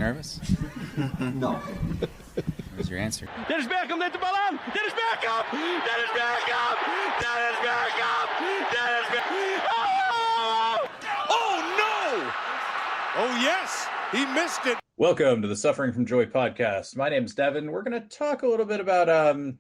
nervous? No. Where's your answer? Dennis Beckham, let the ball out! Dennis Beckham! Dennis Beckham! Dennis Beckham! Dennis Beckham! Oh! Oh, no! Oh, yes! He missed it. Welcome to the Suffering from Joy podcast. My name's Devan. We're going to talk a little bit about kind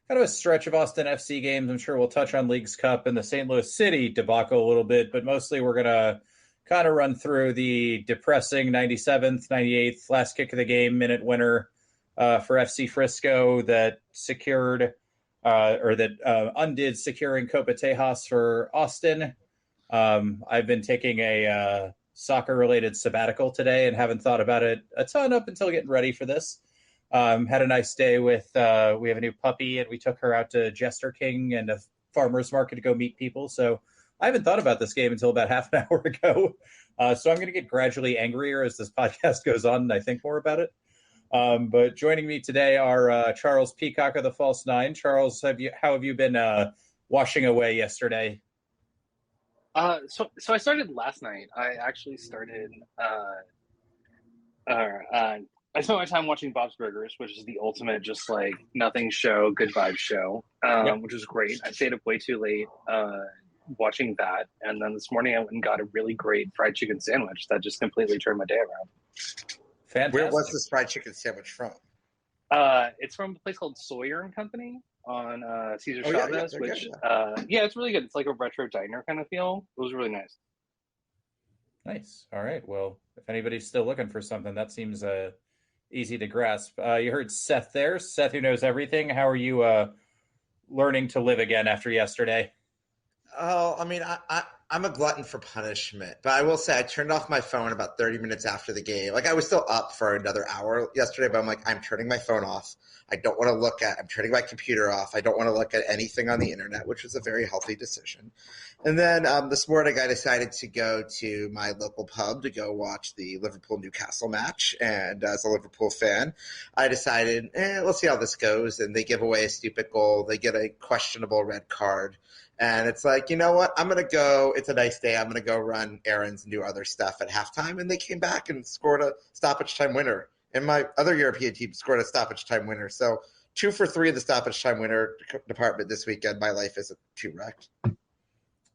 of a stretch of Austin FC games. I'm sure we'll touch on Leagues Cup and the St. Louis City debacle a little bit, but mostly we're going to kind of run through the depressing 97th, 98th last kick of the game minute winner for FC Frisco that secured undid securing Copa Tejas for Austin. I've been taking a soccer-related sabbatical today and haven't thought about it a ton up until getting ready for this. Had a nice day with, we have a new puppy, and we took her out to Jester King and a farmer's market to go meet people. So I haven't thought about this game until about half an hour ago. So I'm going to get gradually angrier as this podcast goes on and I think more about it. But joining me today are Charles Peacock of the False Nine. Charles, how have you been washing away yesterday? So I started last night. I actually started. I spent my time watching Bob's Burgers, which is the ultimate just like nothing show, good vibes show, which was great. I stayed up way too late watching that, and then this morning I went and got a really great fried chicken sandwich that just completely turned my day around. Fantastic. Where was this fried chicken sandwich from? It's from a place called Sawyer and Company on Cesar Oh, Chavez, yeah, which good. it's really good. It's like a retro diner kind of feel. It was really nice. Nice. All right. Well, if anybody's still looking for something, that seems easy to grasp. You heard Seth there. Seth, who knows everything. How are you learning to live again after yesterday? Oh, I mean, I'm a glutton for punishment, but I will say I turned off my phone about 30 minutes after the game. Like I was still up for another hour yesterday, but I'm like, I'm turning my phone off. I'm turning my computer off. I don't want to look at anything on the internet, which was a very healthy decision. And then this morning I decided to go to my local pub to go watch the Liverpool-Newcastle match. And as a Liverpool fan, I decided, let's see how this goes. And they give away a stupid goal. They get a questionable red card. And it's like, you know what? I'm going to go. It's a nice day. I'm going to go run errands and do other stuff at halftime. And they came back and scored a stoppage time winner. And my other European team scored a stoppage time winner. So 2 for 3 of the stoppage time winner department this weekend. My life isn't too wrecked.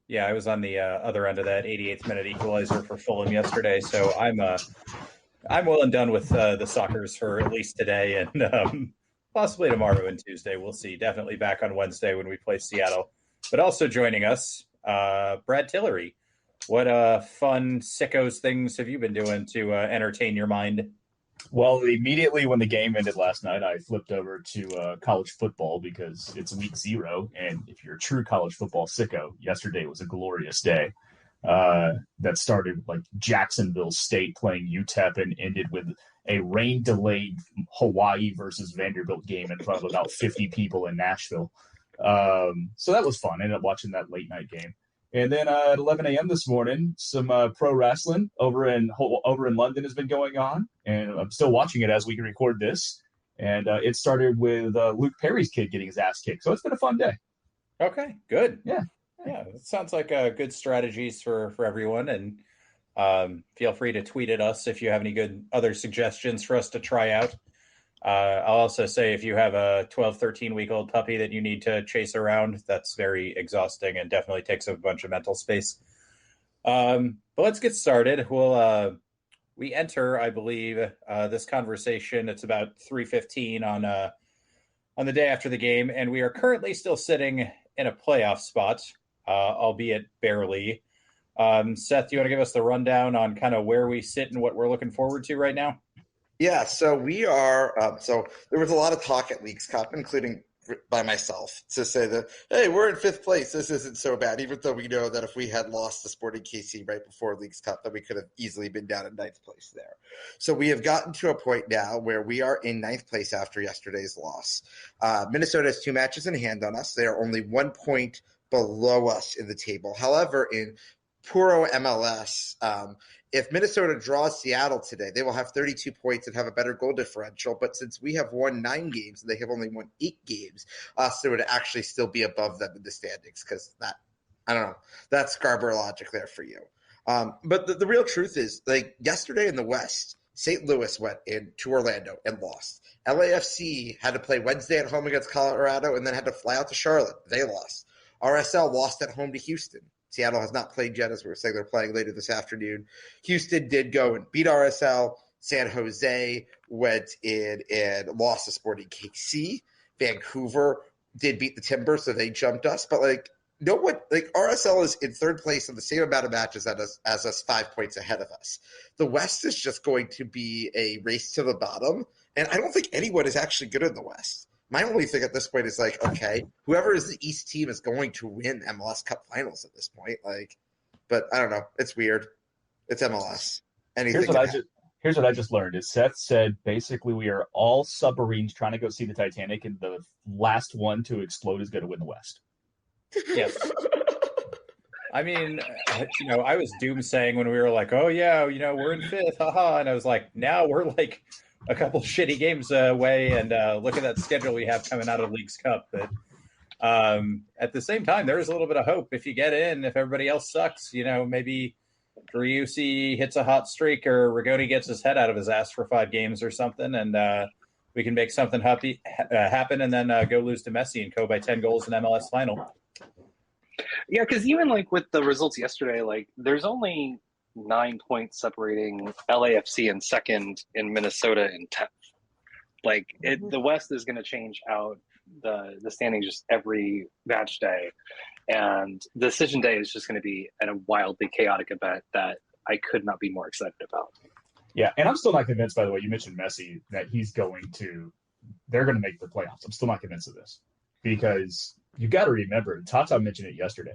Yeah, I was on the other end of that 88th minute equalizer for Fulham yesterday. So I'm well and done with the Soccers for at least today and possibly tomorrow and Tuesday. We'll see. Definitely back on Wednesday when we play Seattle. But also joining us, Brad Tillery. What fun sickos things have you been doing to entertain your mind? Well, immediately when the game ended last night, I flipped over to college football because it's week 0. And if you're a true college football sicko, yesterday was a glorious day. That started like Jacksonville State playing UTEP and ended with a rain-delayed Hawaii versus Vanderbilt game in front of about 50 people in Nashville. So that was fun. I ended up watching that late night game. And then at 11 a.m. this morning, some pro wrestling over in London has been going on. And I'm still watching it as we record this. And it started with Luke Perry's kid getting his ass kicked. So it's been a fun day. Okay, good. Yeah. It sounds like good strategies for everyone. And feel free to tweet at us if you have any good other suggestions for us to try out. I'll also say if you have a 12, 13-week-old puppy that you need to chase around, that's very exhausting and definitely takes up a bunch of mental space. But let's get started. We enter, I believe, this conversation. It's about 3:15 on the day after the game, and we are currently still sitting in a playoff spot, albeit barely. Seth, do you want to give us the rundown on kind of where we sit and what we're looking forward to right now? Yeah, so we are so there was a lot of talk at Leagues Cup, including by myself, to say that, hey, we're in 5th place. This isn't so bad, even though we know that if we had lost to Sporting KC right before Leagues Cup, that we could have easily been down in 9th place there. So we have gotten to a point now where we are in 9th place after yesterday's loss. Minnesota has 2 matches in hand on us. They are only 1 point below us in the table. However, in Puro MLS, if Minnesota draws Seattle today, they will have 32 points and have a better goal differential. But since we have won 9 games and they have only won 8 games, so it would actually still be above them in the standings because that, I don't know, that's Scarborough logic there for you. But the real truth is, like yesterday in the West, St. Louis went to Orlando and lost. LAFC had to play Wednesday at home against Colorado and then had to fly out to Charlotte. They lost. RSL lost at home to Houston. Seattle has not played yet, as we were saying. They're playing later this afternoon. Houston did go and beat RSL. San Jose went in and lost to Sporting KC. Vancouver did beat the Timbers, so they jumped us. But, RSL is in third place in the same amount of matches as us, 5 points ahead of us. The West is just going to be a race to the bottom, and I don't think anyone is actually good in the West. My only thing at this point is okay, whoever is the East team is going to win MLS Cup Finals at this point. But I don't know. It's weird. It's MLS. Anything. Here's what I just learned is Seth said basically we are all submarines trying to go see the Titanic, and the last one to explode is going to win the West. Yes. I mean, I was doomsaying when we were like, oh, yeah, we're in fifth, haha. And I was like, now we're a couple shitty games away, and look at that schedule we have coming out of League's Cup. But at the same time, there's a little bit of hope. If you get in, if everybody else sucks, maybe Driussi hits a hot streak or Rigoni gets his head out of his ass for 5 games or something, and we can make something happen and then go lose to Messi and go by 10 goals in MLS final. Yeah, because even with the results yesterday, there's only 9 points separating LAFC in second and Minnesota in 10th. The West is going to change out the standings just every match day, and decision day is just going to be a wildly chaotic event that I could not be more excited about. Yeah, and I'm still not convinced, by the way, you mentioned Messi, that they're going to make the playoffs. I'm still not convinced of this because you got to remember, Tata mentioned it yesterday.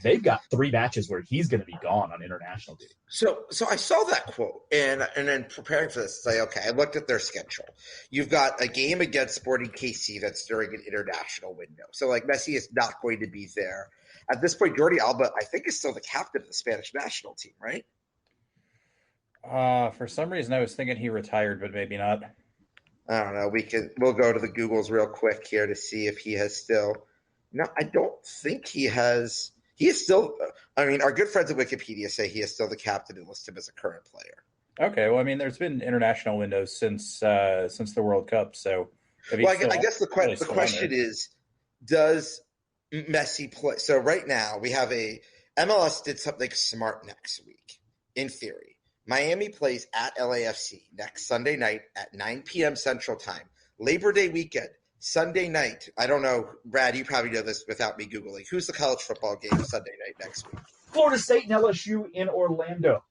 They've got 3 matches where he's going to be gone on international duty. So I saw that quote, and then preparing for this, okay, I looked at their schedule. You've got a game against Sporting KC that's during an international window. So, Messi is not going to be there. At this point, Jordi Alba, I think, is still the captain of the Spanish national team, right? For some reason, I was thinking he retired, but maybe not. I don't know. We'll go to the Googles real quick here to see if he has still. No, I don't think he has. He is still. I mean, our good friends at Wikipedia say he is still the captain and list him as a current player. Okay, well, I mean, there's been international windows since the World Cup, so. I guess the question is, does Messi play? So right now we have MLS did something smart next week. In theory, Miami plays at LAFC next Sunday night at 9 p.m. Central Time. Labor Day weekend. Sunday night, I don't know, Brad, you probably know this without me Googling. Who's the college football game Sunday night next week? Florida State and LSU in Orlando.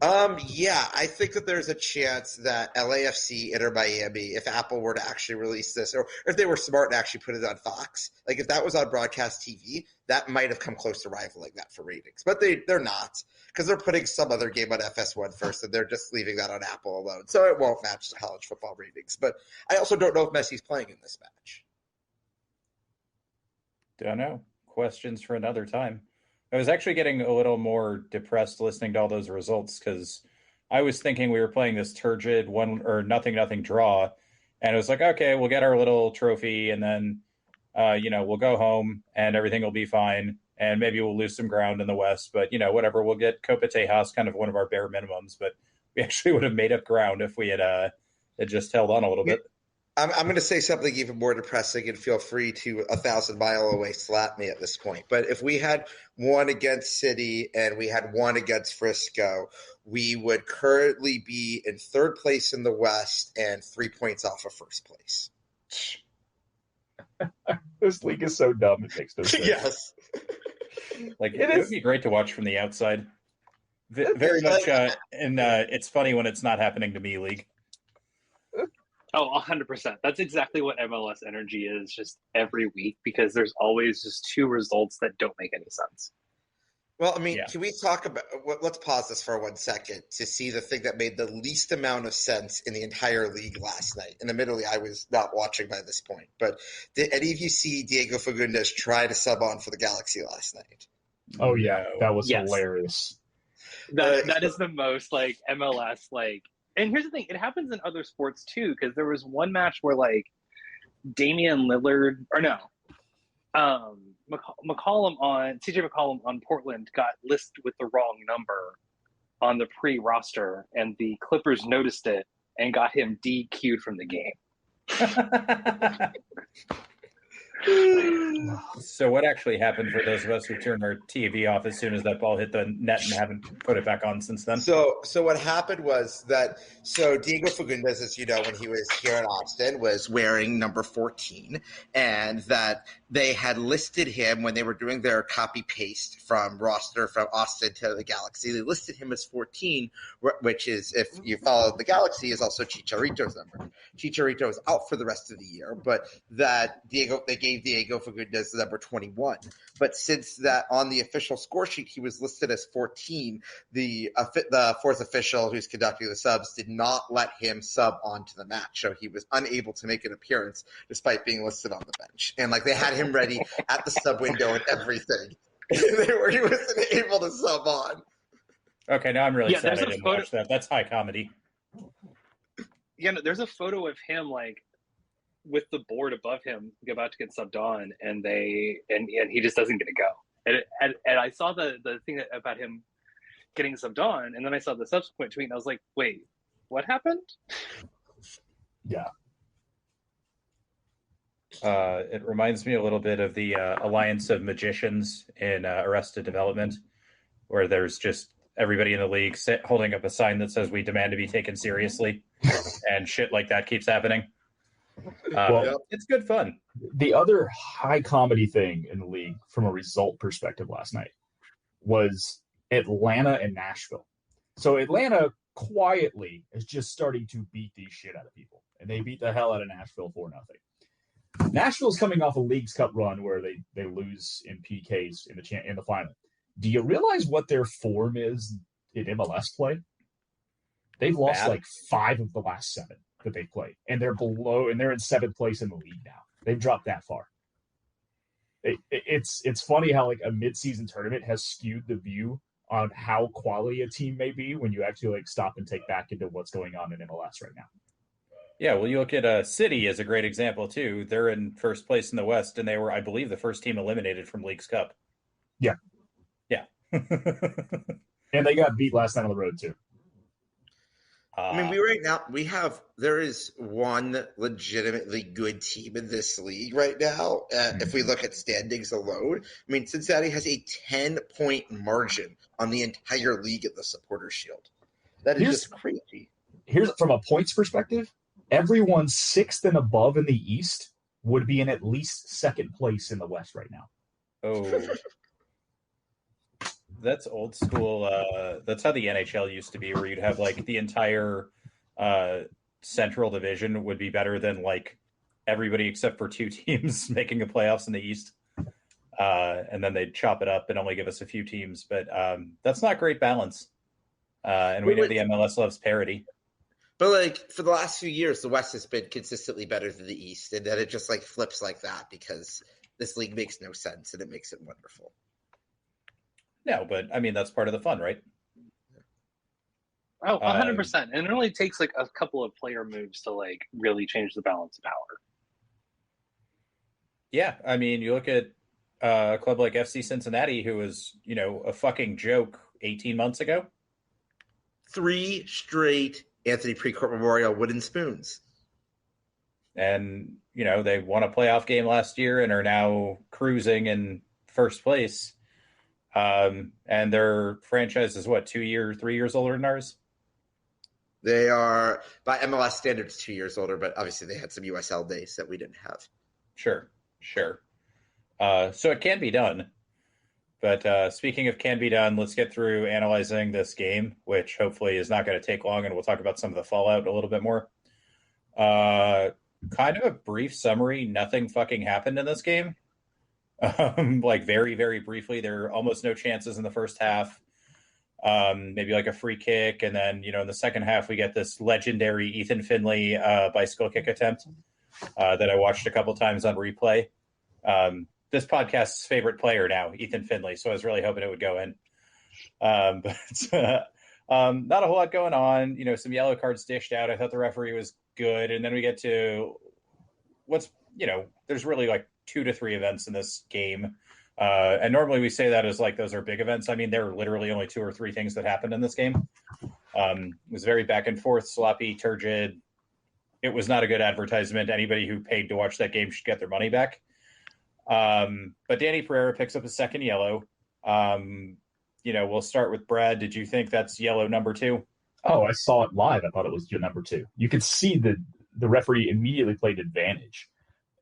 Yeah, I think that there's a chance that LAFC enter Miami, if Apple were to actually release this, or if they were smart and actually put it on Fox, if that was on broadcast TV, that might have come close to rivaling that for ratings. But they're not, because they're putting some other game on FS1 first, and they're just leaving that on Apple alone. So it won't match the college football ratings. But I also don't know if Messi's playing in this match. Don't know. Questions for another time. I was actually getting a little more depressed listening to all those results because I was thinking we were playing this turgid 1-0 draw, and it was okay, we'll get our little trophy, and then we'll go home and everything will be fine, and maybe we'll lose some ground in the West, but whatever, we'll get Copa Tejas, kind of one of our bare minimums, but we actually would have made up ground if we had just held on a little bit. I'm going to say something even more depressing, and feel free to 1,000 mile away slap me at this point. But if we had one against City and we had one against Frisco, we would currently be in third place in the West and 3 points off of first place. This league is so dumb, it makes no sense. Yes. It would be great to watch from the outside. Very much, and it's funny when it's not happening to me league. Oh, 100%. That's exactly what MLS energy is just every week, because there's always just 2 results that don't make any sense. Well, I mean, Can we talk about – let's pause this for 1 second to see the thing that made the least amount of sense in the entire league last night. And admittedly, I was not watching by this point. But did any of you see Diego Fagundes try to sub on for the Galaxy last night? Oh, yeah. That was hilarious. That is the most, MLS, and here's the thing, it happens in other sports too, because there was one match where Damian Lillard, or no, CJ McCollum on Portland got listed with the wrong number on the pre-roster, and the Clippers noticed it and got him DQ'd from the game. So what actually happened for those of us who turned our TV off as soon as that ball hit the net and haven't put it back on since then? So what happened was that Diego Fagundes, as you know, when he was here in Austin, was wearing number 14, and that they had listed him when they were doing their copy paste from roster from Austin to the Galaxy. They listed him as 14, which is, if you follow the Galaxy, is also Chicharito's number. Chicharito is out for the rest of the year, but they gave Diego Fagundes the number 21. But since that on the official score sheet he was listed as 14, the fourth official who's conducting the subs did not let him sub onto the match, so he was unable to make an appearance despite being listed on the bench. And like they had him ready at the sub window and everything. He wasn't able to sub on. Okay, now I'm really sad I didn't watch that. That's high comedy. Yeah, no, there's a photo of him like with the board above him about to get subbed on, and he just doesn't get to go. And I saw the thing about him getting subbed on, and then I saw the subsequent tweet, and I was like, wait, what happened? Yeah. It reminds me a little bit of the Alliance of Magicians in Arrested Development, where there's just everybody in the league holding up a sign that says, "We demand to be taken seriously," and shit like that keeps happening. It's good fun. The other high comedy thing in the league from a result perspective last night was Atlanta and Nashville. So Atlanta quietly is just starting to beat the shit out of people, and they beat the hell out of Nashville 4-0. Nashville's coming off a Leagues Cup run where they lose in PKs in the final. Do you realize what their form is in MLS play? They've lost like 5 of the last 7 that they played, and they're in 7th place in the league now. They've dropped that far. It's funny how like a midseason tournament has skewed the view on how quality a team may be when you actually like stop and take back into what's going on in MLS right now. Yeah, well, you look at City as a great example too. They're in first place in the West, and they were, I believe, the first team eliminated from Leagues Cup. Yeah. And they got beat last night on the road too. I mean, there is one legitimately good team in this league right now. If we look at standings alone, I mean, Cincinnati has a 10-point margin on the entire league at the Supporters Shield. That is just crazy. Here's from a points perspective, everyone 6th and above in the East would be in at least 2nd place in the West right now. Oh. That's old school. That's how the NHL used to be, where you'd have like the entire Central Division would be better than like everybody except for 2 teams making the playoffs in the East. And then they'd chop it up and only give us a few teams. But that's not great balance. And we know the MLS loves parity. But like for the last few years, the West has been consistently better than the East, and then it just like flips like that because this league makes no sense and it makes it wonderful. No, but I mean, that's part of the fun, right? Oh, 100%. And it only takes like a couple of player moves to like really change the balance of power. Yeah. I mean, you look at a club like FC Cincinnati, who was, a fucking joke 18 months ago. 3 straight Anthony Precourt Memorial wooden spoons. And, they won a playoff game last year and are now cruising in first place. And their franchise is 3 years older than ours? They are, by MLS standards, 2 years older, but obviously they had some USL days that we didn't have. Sure. So it can be done. But speaking of can be done, let's get through analyzing this game, which hopefully is not going to take long, and we'll talk about some of the fallout a little bit more. Kind of a brief summary. Nothing fucking happened in this game. Like very, very briefly, there are almost no chances in the first half. Maybe like a free kick, and then in the second half we get this legendary Ethan Finlay bicycle kick attempt that I watched a couple times on replay. This podcast's favorite player now, Ethan Finlay, so I was really hoping it would go in. But not a whole lot going on. Some yellow cards dished out. I thought the referee was good, and then we get to there's really like 2 to 3 events in this game. And normally we say that as like those are big events. I mean, there are literally only 2 or 3 things that happened in this game. It was very back and forth, sloppy, turgid. It was not a good advertisement. Anybody who paid to watch that game should get their money back. But Danny Pereira picks up a second yellow. We'll start with Brad. Did you think that's yellow number 2? Oh, I saw it live. I thought it was your number 2. You could see the referee immediately played advantage,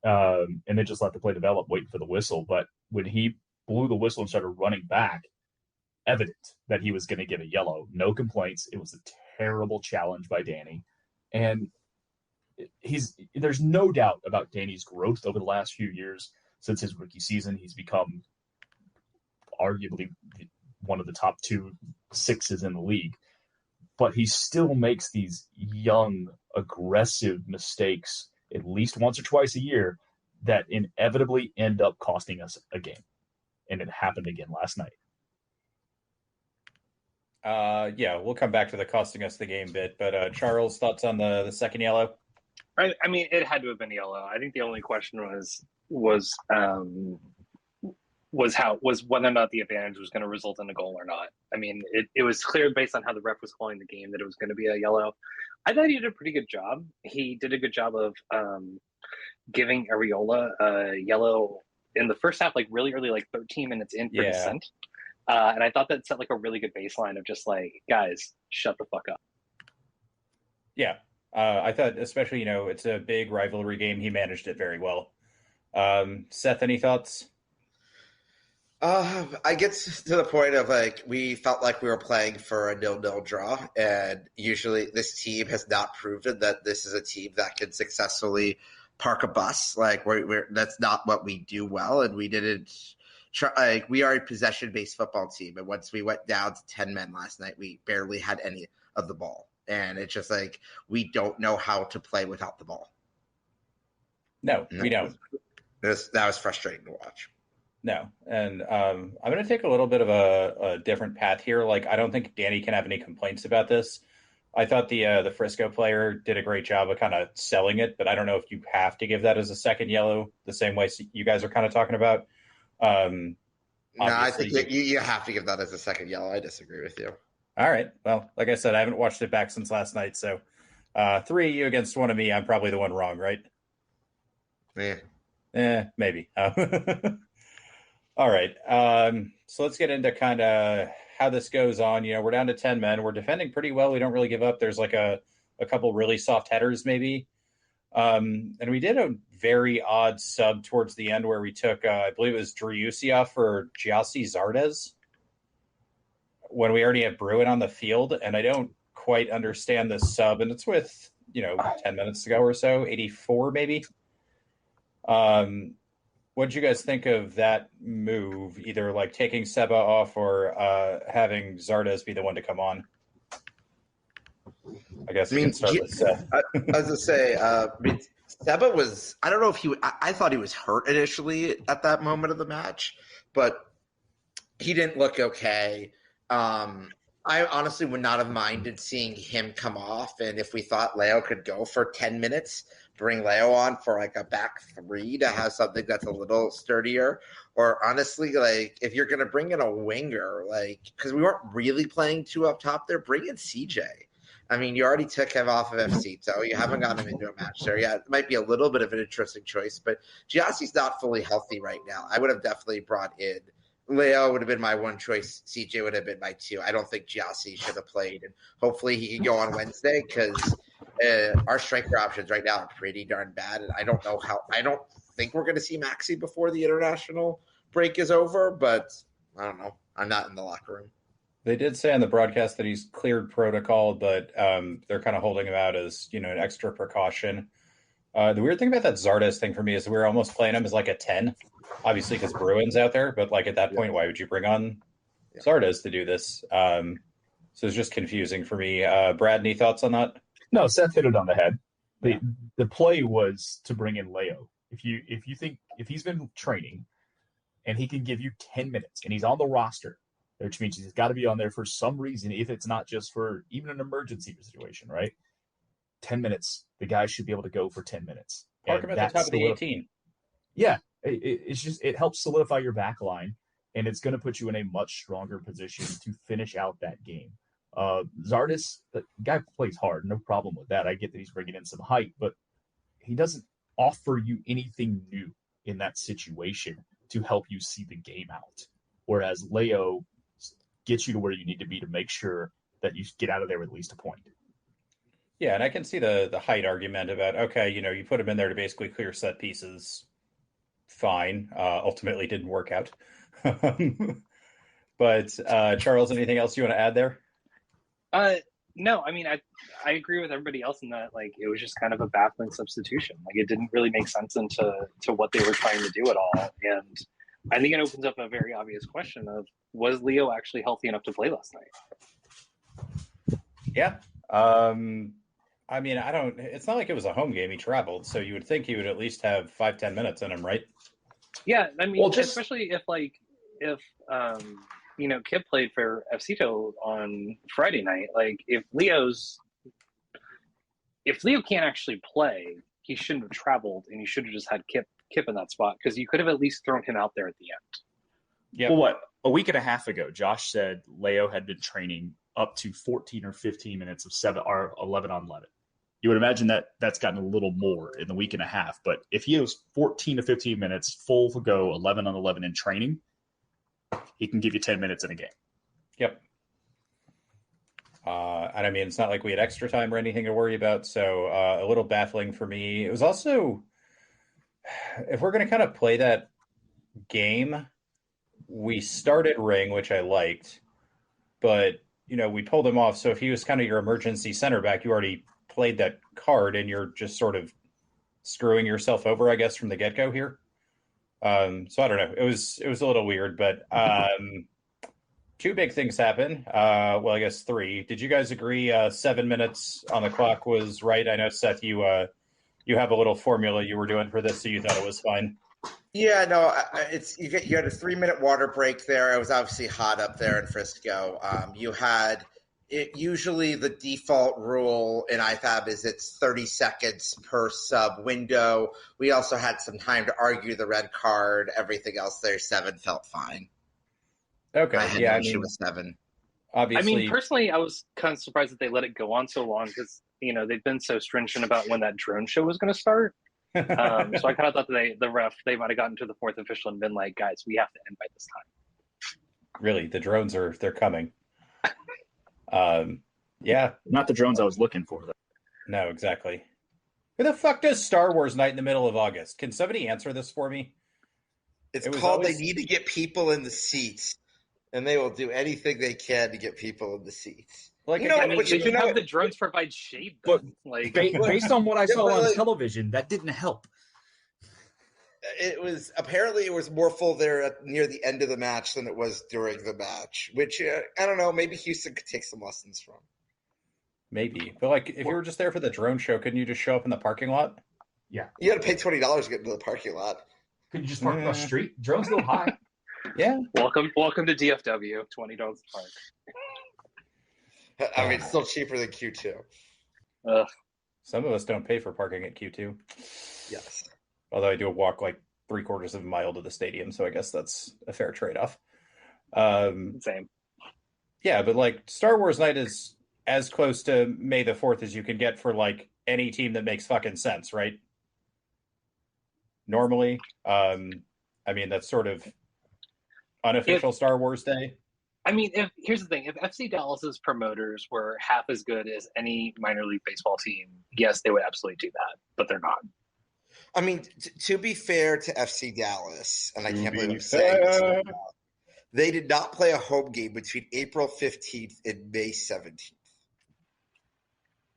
and then just let the play develop, waiting for the whistle. But when he blew the whistle and started running back, evident that he was going to get a yellow. No complaints. It was a terrible challenge by Danny, and there's no doubt about Danny's growth over the last few years. Since his rookie season, he's become arguably one of the top 2 sixes in the league. But he still makes these young, aggressive mistakes at least once or twice a year that inevitably end up costing us a game. And it happened again last night. We'll come back to the costing us the game bit. But Charles, thoughts on the second yellow? I mean, it had to have been yellow. I think the only question was whether or not the advantage was going to result in a goal or not. I mean, it was clear based on how the ref was calling the game that it was going to be a yellow. I thought he did a pretty good job. He did a good job of giving Areola a yellow in the first half, like really early, like 13 minutes in for dissent. And I thought that set like a really good baseline of just like, guys, shut the fuck up. Yeah. I thought, especially, it's a big rivalry game. He managed it very well. Seth, any thoughts? I get to the point of like we felt like we were playing for a 0-0 draw, and usually this team has not proven that this is a team that can successfully park a bus. Like we're that's not what we do well, and we didn't try. Like we are a possession-based football team, and once we went down to 10 men last night, we barely had any of the ball, and it's just like we don't know how to play without the ball. No, we don't. That was frustrating to watch. No. And I'm going to take a little bit of a different path here. Like, I don't think Danny can have any complaints about this. I thought the Frisco player did a great job of kind of selling it, but I don't know if you have to give that as a second yellow the same way you guys are kind of talking about. No, I think you have to give that as a second yellow. I disagree with you. All right. Well, like I said, I haven't watched it back since last night. So 3 of you against 1 of me. I'm probably the one wrong, right? Maybe. All right. So let's get into kind of how this goes on. We're down to 10 men. We're defending pretty well. We don't really give up. There's like a couple really soft headers maybe. And we did a very odd sub towards the end where we took, I believe it was Driussi off for Giassi Zardes when we already have Bruin on the field. And I don't quite understand this sub. And it's with, 10 minutes to go or so, 84 maybe. What did you guys think of that move, either like taking Seba off or having Zardes be the one to come on? I guess we can start with Seth. I was going to say, Seba was, I don't know if I thought he was hurt initially at that moment of the match, but he didn't look okay. I honestly would not have minded seeing him come off. And if we thought Leo could go for 10 minutes, bring Leo on for like a back 3 to have something that's a little sturdier. Or honestly, like if you're going to bring in a winger, like, because we weren't really playing 2 up top there, bring in CJ. I mean, you already took him off of FC, so you haven't gotten him into a match there. Yeah, it might be a little bit of an interesting choice, but Giassi's not fully healthy right now. I would have definitely brought in Leo would have been my 1 choice. CJ would have been my 2. I don't think Giassi should have played, and hopefully he can go on Wednesday because our striker options right now are pretty darn bad, and I don't know how. I don't think we're going to see Maxi before the international break is over, but I don't know. I'm not in the locker room. They did say on the broadcast that he's cleared protocol, but they're kind of holding him out as an extra precaution. The weird thing about that Zardes thing for me is we're almost playing him as like a 10. Obviously, because Bruin's out there, but like at that point, why would you bring on Zardes to do this? So it's just confusing for me. Brad, any thoughts on that? No, Seth hit it on the head. The play was to bring in Leo. If you think if he's been training and he can give you 10 minutes and he's on the roster, which means he's got to be on there for some reason, if it's not just for even an emergency situation, right? 10 minutes, the guy should be able to go for 10 minutes. Park him at the top of the 18. Yeah, it helps solidify your back line, and it's going to put you in a much stronger position to finish out that game. Zardes, the guy plays hard, no problem with that. I get that he's bringing in some height, but he doesn't offer you anything new in that situation to help you see the game out. Whereas Leo gets you to where you need to be to make sure that you get out of there with at least a point. Yeah, and I can see the height argument about, okay, you put him in there to basically clear set pieces. Fine. Ultimately didn't work out. But Charles, anything else you want to add there? No, I mean, I agree with everybody else in that, like, it was just kind of a baffling substitution. Like, it didn't really make sense into what they were trying to do at all. And I think it opens up a very obvious question of, was Leo actually healthy enough to play last night? Yeah. I mean, it's not like it was a home game. He traveled, so you would think he would at least have 5-10 minutes in him, right? Yeah, I mean, especially if Kip played for FCito on Friday night. Like, if Leo can't actually play, he shouldn't have traveled, and you should have just had Kip in that spot, because you could have at least thrown him out there at the end. Yeah. Well, what, a week and a half ago, Josh said Leo had been training up to 14 or 15 minutes of 7 or 11 on 11. You would imagine that that's gotten a little more in the week and a half. But if he was 14 to 15 minutes, full to go, 11 on 11 in training, he can give you 10 minutes in a game. Yep. And I mean, it's not like we had extra time or anything to worry about. So a little baffling for me. It was also, if we're going to kind of play that game, we started Ring, which I liked, but, we pulled him off. So if he was kind of your emergency center back, you already played that card and you're just sort of screwing yourself over, I guess, from the get-go here. So I don't know. It was a little weird, but two big things happen. Well, I guess three. Did you guys agree 7 minutes on the clock was right? I know, Seth, you have a little formula you were doing for this, so you thought it was fine. Yeah, no, you had a 3-minute water break there. It was obviously hot up there in Frisco. You had usually the default rule in IFAB is it's 30 seconds per sub window. We also had some time to argue the red card. Everything else there, 7 felt fine. Okay, I had no issue with 7. Obviously, I mean, personally, I was kind of surprised that they let it go on so long, because they've been so stringent about when that drone show was going to start. So I kind of thought that they might have gotten to the fourth official and been like, guys, we have to end by this time. Really, the drones they're coming. Yeah, not the drones I was looking for, though. No, exactly. Who the fuck does Star Wars night in the middle of August? Can somebody answer this for me? It's called They need to get people in the seats, and they will do anything they can to get people in the seats. Like, they should have the drones provide shade, but like based on what I saw on television, that didn't help. It was more full there near the end of the match than it was during the match, which I don't know. Maybe Houston could take some lessons from. Maybe, but like, if you were just there for the drone show, couldn't you just show up in the parking lot? Yeah, you got to pay $20 to get into the parking lot. Could you just park across the street? Drones go high. Yeah. Welcome to DFW. $20 to park. I mean, it's still cheaper than Q2. Some of us don't pay for parking at Q2. Yes. Although I do walk like 3/4 of a mile to the stadium, so I guess that's a fair trade-off. Same. Yeah, but like, Star Wars night is as close to May the 4th as you can get for like any team that makes fucking sense, right? Normally. I mean, that's sort of unofficial Star Wars Day. I mean, here's the thing. If FC Dallas's promoters were half as good as any minor league baseball team, yes, they would absolutely do that, but they're not. I mean, to be fair to FC Dallas, and I can't believe I'm saying this, they did not play a home game between April 15th and May 17th.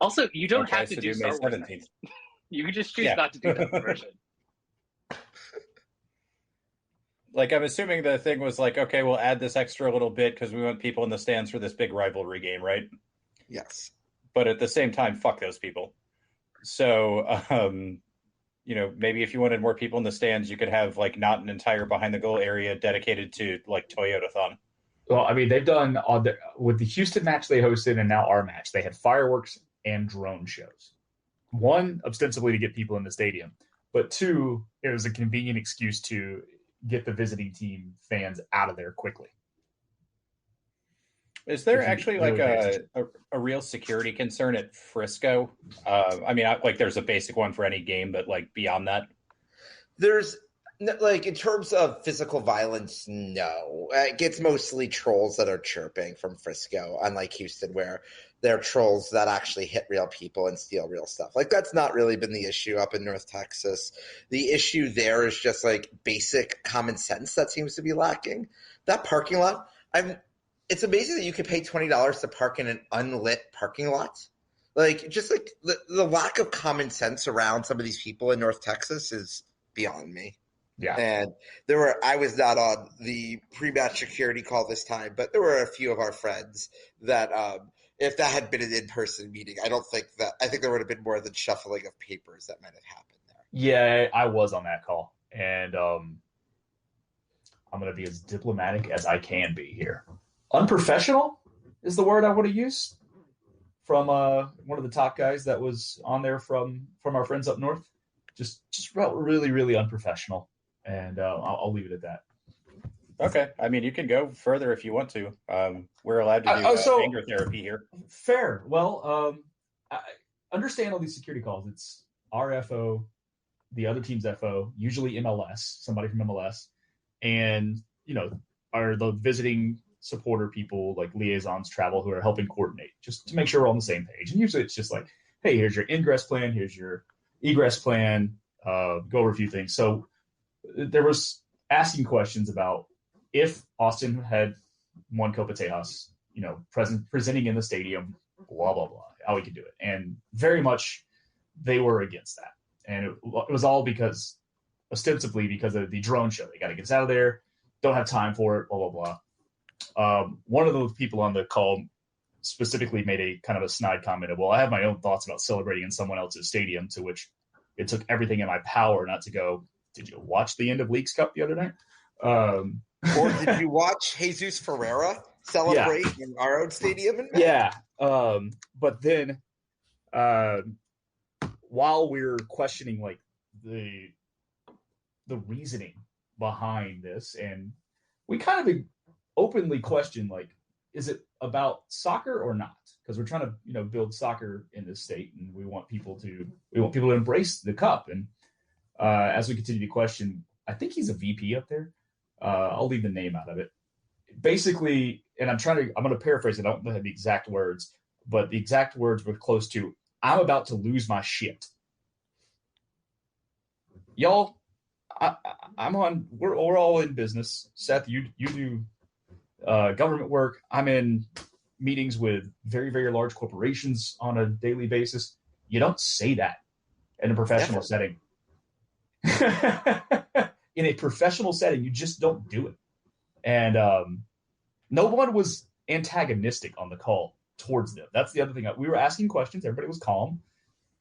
Also, you don't have to do Star Wars 17th. You can just choose not to do that version. Like, I'm assuming the thing was like, okay, we'll add this extra little bit because we want people in the stands for this big rivalry game, right? Yes. But at the same time, fuck those people. So, maybe if you wanted more people in the stands, you could have like not an entire behind the goal area dedicated to like Toyota-thon. Well, I mean, they've done with the Houston match they hosted and now our match, they had fireworks and drone shows. One, ostensibly to get people in the stadium, but 2, it was a convenient excuse to get the visiting team fans out of there quickly. Is there actually like a real security concern at Frisco? I mean, like there's a basic one for any game, but like beyond that, There's like in terms of physical violence, no. It gets mostly trolls that are chirping from Frisco, unlike Houston, where they're trolls that actually hit real people and steal real stuff. Like that's not really been the issue up in North Texas. The issue there is just like basic common sense that seems to be lacking. That parking lot, it's amazing that you could pay $20 to park in an unlit parking lot. Like just like the lack of common sense around some of these people in North Texas is beyond me. Yeah. And I was not on the pre-match security call this time, but there were a few of our friends that if that had been an in-person meeting, I think there would have been more than shuffling of papers that might have happened there. Yeah, I was on that call, and I'm going to be as diplomatic as I can be here. Unprofessional is the word I would have used from one of the top guys that was on there from our friends up north. Just really, really unprofessional, and I'll leave it at that. Okay. I mean, you can go further if you want to. We're allowed to do anger therapy here. Fair. Well, I understand all these security calls. It's our FO, the other team's FO, usually MLS, somebody from MLS, and are the visiting supporter people like liaisons travel who are helping coordinate just to make sure we're on the same page. And usually it's just like, hey, here's your ingress plan, here's your egress plan, go over a few things. So there was asking questions about if Austin had won Copa Tejas, presenting in the stadium, blah, blah, blah, how we could do it. And very much they were against that. And it was all ostensibly because of the drone show. They got to get us out of there, don't have time for it, blah, blah, blah. One of those people on the call specifically made a kind of a snide comment of, well, I have my own thoughts about celebrating in someone else's stadium, to which it took everything in my power not to go, did you watch the end of Leagues Cup the other night? Or did you watch Jesus Ferreira celebrate in our own stadium? Yeah. But then while we're questioning like the reasoning behind this, and we kind of openly question, like, is it about soccer or not? Because we're trying to, build soccer in this state, and we want people to embrace the cup. And as we continue to question, I think he's a VP up there. I'll leave the name out of it. Basically, and I'm going to paraphrase it. I don't know the exact words, but the exact words were close to, I'm about to lose my shit. Y'all, we're all in business. Seth, you do government work. I'm in meetings with very, very large corporations on a daily basis. You don't say that in a professional setting. In a professional setting, you just don't do it. And no one was antagonistic on the call towards them. That's the other thing. We were asking questions. Everybody was calm.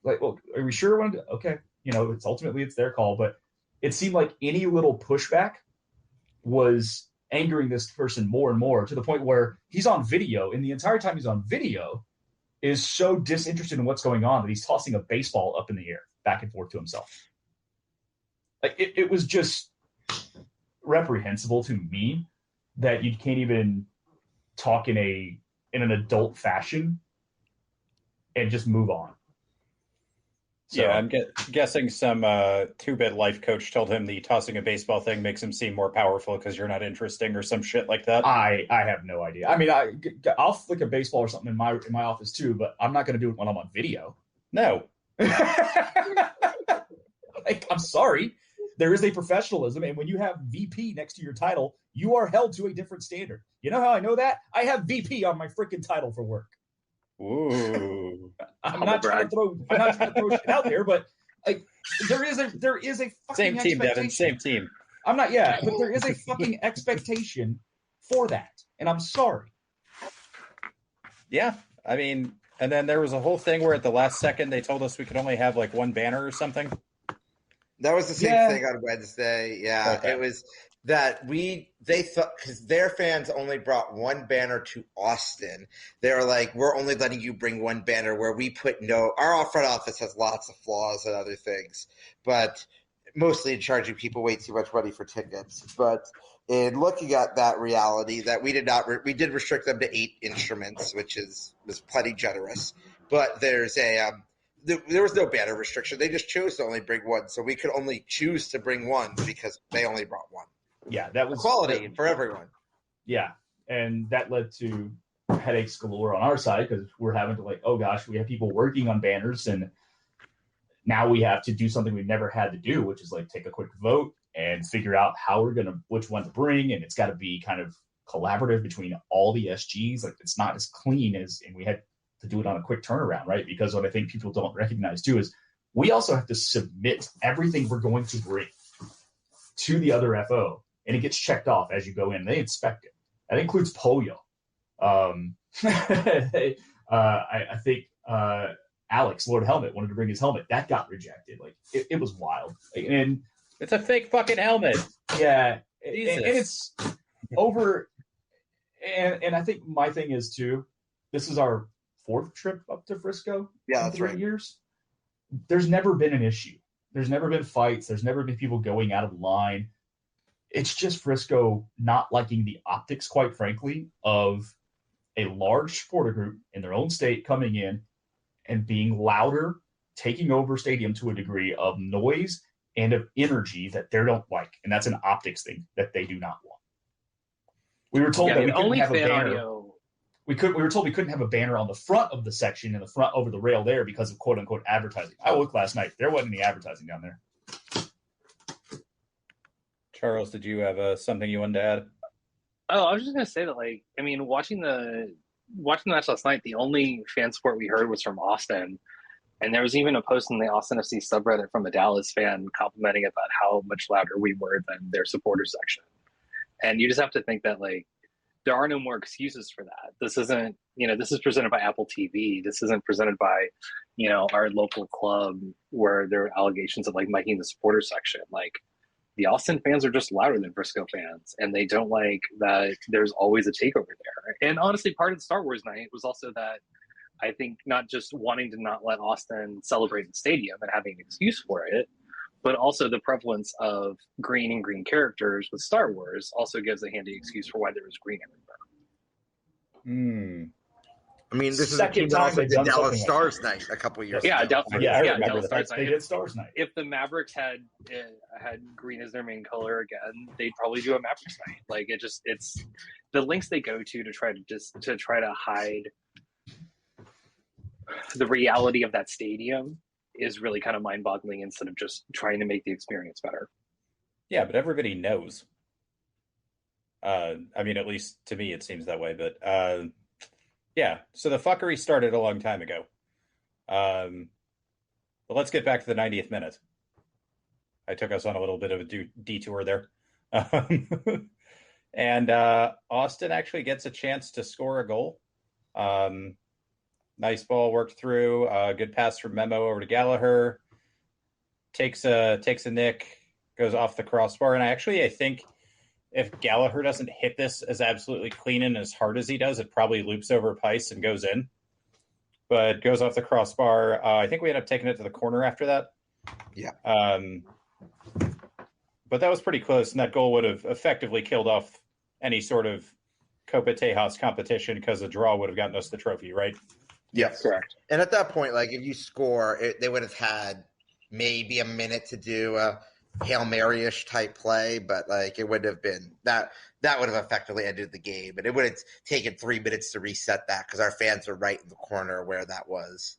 Like, well, are we sure? Okay. It's their call. But it seemed like any little pushback was angering this person more and more, to the point where he's on video, and the entire time he's on video is so disinterested in what's going on that he's tossing a baseball up in the air back and forth to himself. Like it was just reprehensible to me that you can't even talk in an adult fashion and just move on. So, yeah, I'm guessing some 2-bit life coach told him the tossing a baseball thing makes him seem more powerful because you're not interesting or some shit like that. I have no idea. I mean, I'll flick a baseball or something in my office too, but I'm not going to do it when I'm on video. No. I'm sorry. There is a professionalism, and when you have VP next to your title, you are held to a different standard. You know how I know that? I have VP on my freaking title for work. Ooh. I'm not trying to throw shit out there, but like there is a fucking same team, Devan, same team. I'm not, but there is a fucking expectation for that, and I'm sorry. Yeah, I mean, and then there was a whole thing where at the last second they told us we could only have like one banner or something. That was the same thing on Wednesday. Yeah, okay. It was that they thought, because their fans only brought one banner to Austin. They were like, we're only letting you bring one banner, where we put our front office has lots of flaws and other things. But mostly in charging people way too much money for tickets. But in looking at that reality, that we did restrict them to 8 instruments, which was plenty generous. But there's there was no banner restriction. They just chose to only bring one, so we could only choose to bring one because they only brought one. Yeah, that was quality for everyone. Yeah, and that led to headaches galore on our side because we're having to oh gosh, we have people working on banners, and now we have to do something we've never had to do, which is take a quick vote and figure out which one to bring, and it's got to be kind of collaborative between all the SGs. It's not as clean and we had to do it on a quick turnaround, right? Because what I think people don't recognize too is we also have to submit everything we're going to bring to the other FO, and it gets checked off as you go in. They inspect it. That includes polio. I think Alex, Lord Helmet, wanted to bring his helmet. That got rejected. It was wild. And it's a fake fucking helmet. Yeah. Jesus. And it's over. And I think my thing is too, this is our 4th trip up to Frisco. Yeah, that's 3 right. years. There's never been an issue. There's never been fights. There's never been people going out of line. It's just Frisco not liking the optics, quite frankly, of a large supporter group in their own state coming in and being louder, taking over stadium to a degree of noise and of energy that they don't like. And that's an optics thing that they do not want. We were told that we couldn't have a banner. We were told we couldn't have a banner on the front of the section in the front over the rail there because of quote unquote advertising. I looked last night. There wasn't any advertising down there. Charles, did you have something you wanted to add? Oh, I was just gonna say that, watching the match last night, the only fan support we heard was from Austin, and there was even a post in the Austin FC subreddit from a Dallas fan complimenting about how much louder we were than their supporter section. And you just have to think that there are no more excuses for that. This isn't, this is presented by Apple TV. This isn't presented by, our local club where there are allegations of miking the supporter section. The Austin fans are just louder than Frisco fans, and they don't like that there's always a takeover there. And honestly, part of the Star Wars night was also that I think not just wanting to not let Austin celebrate the stadium and having an excuse for it, but also the prevalence of green and green characters with Star Wars also gives a handy excuse for why there was green everywhere. I mean, this is a team that also did Dallas Stars night a couple of years ago. Dallas Stars night. They did Stars night. If the Mavericks had green as their main color again, they'd probably do a Mavericks night. It's the lengths they go to try to hide the reality of that stadium is really kind of mind-boggling instead of just trying to make the experience better. Yeah, but everybody knows. I mean, at least to me, it seems that way. But yeah, so the fuckery started a long time ago. But let's get back to the 90th minute. I took us on a little bit of a detour there. And Austin actually gets a chance to score a goal. Nice ball worked through. Good pass from Memo over to Gallagher. Takes a nick, goes off the crossbar. And I think if Gallagher doesn't hit this as absolutely clean and as hard as he does, it probably loops over Pice and goes in. But goes off the crossbar. I think we ended up taking it to the corner after that. Yeah. But that was pretty close, and that goal would have effectively killed off any sort of Copa Tejas competition because a draw would have gotten us the trophy, right? Yes, correct. And at that point, if you score, they would have had maybe a minute to do a Hail Mary-ish type play, but it would have been that would have effectively ended the game, and it would have taken 3 minutes to reset that because our fans are right in the corner where that was.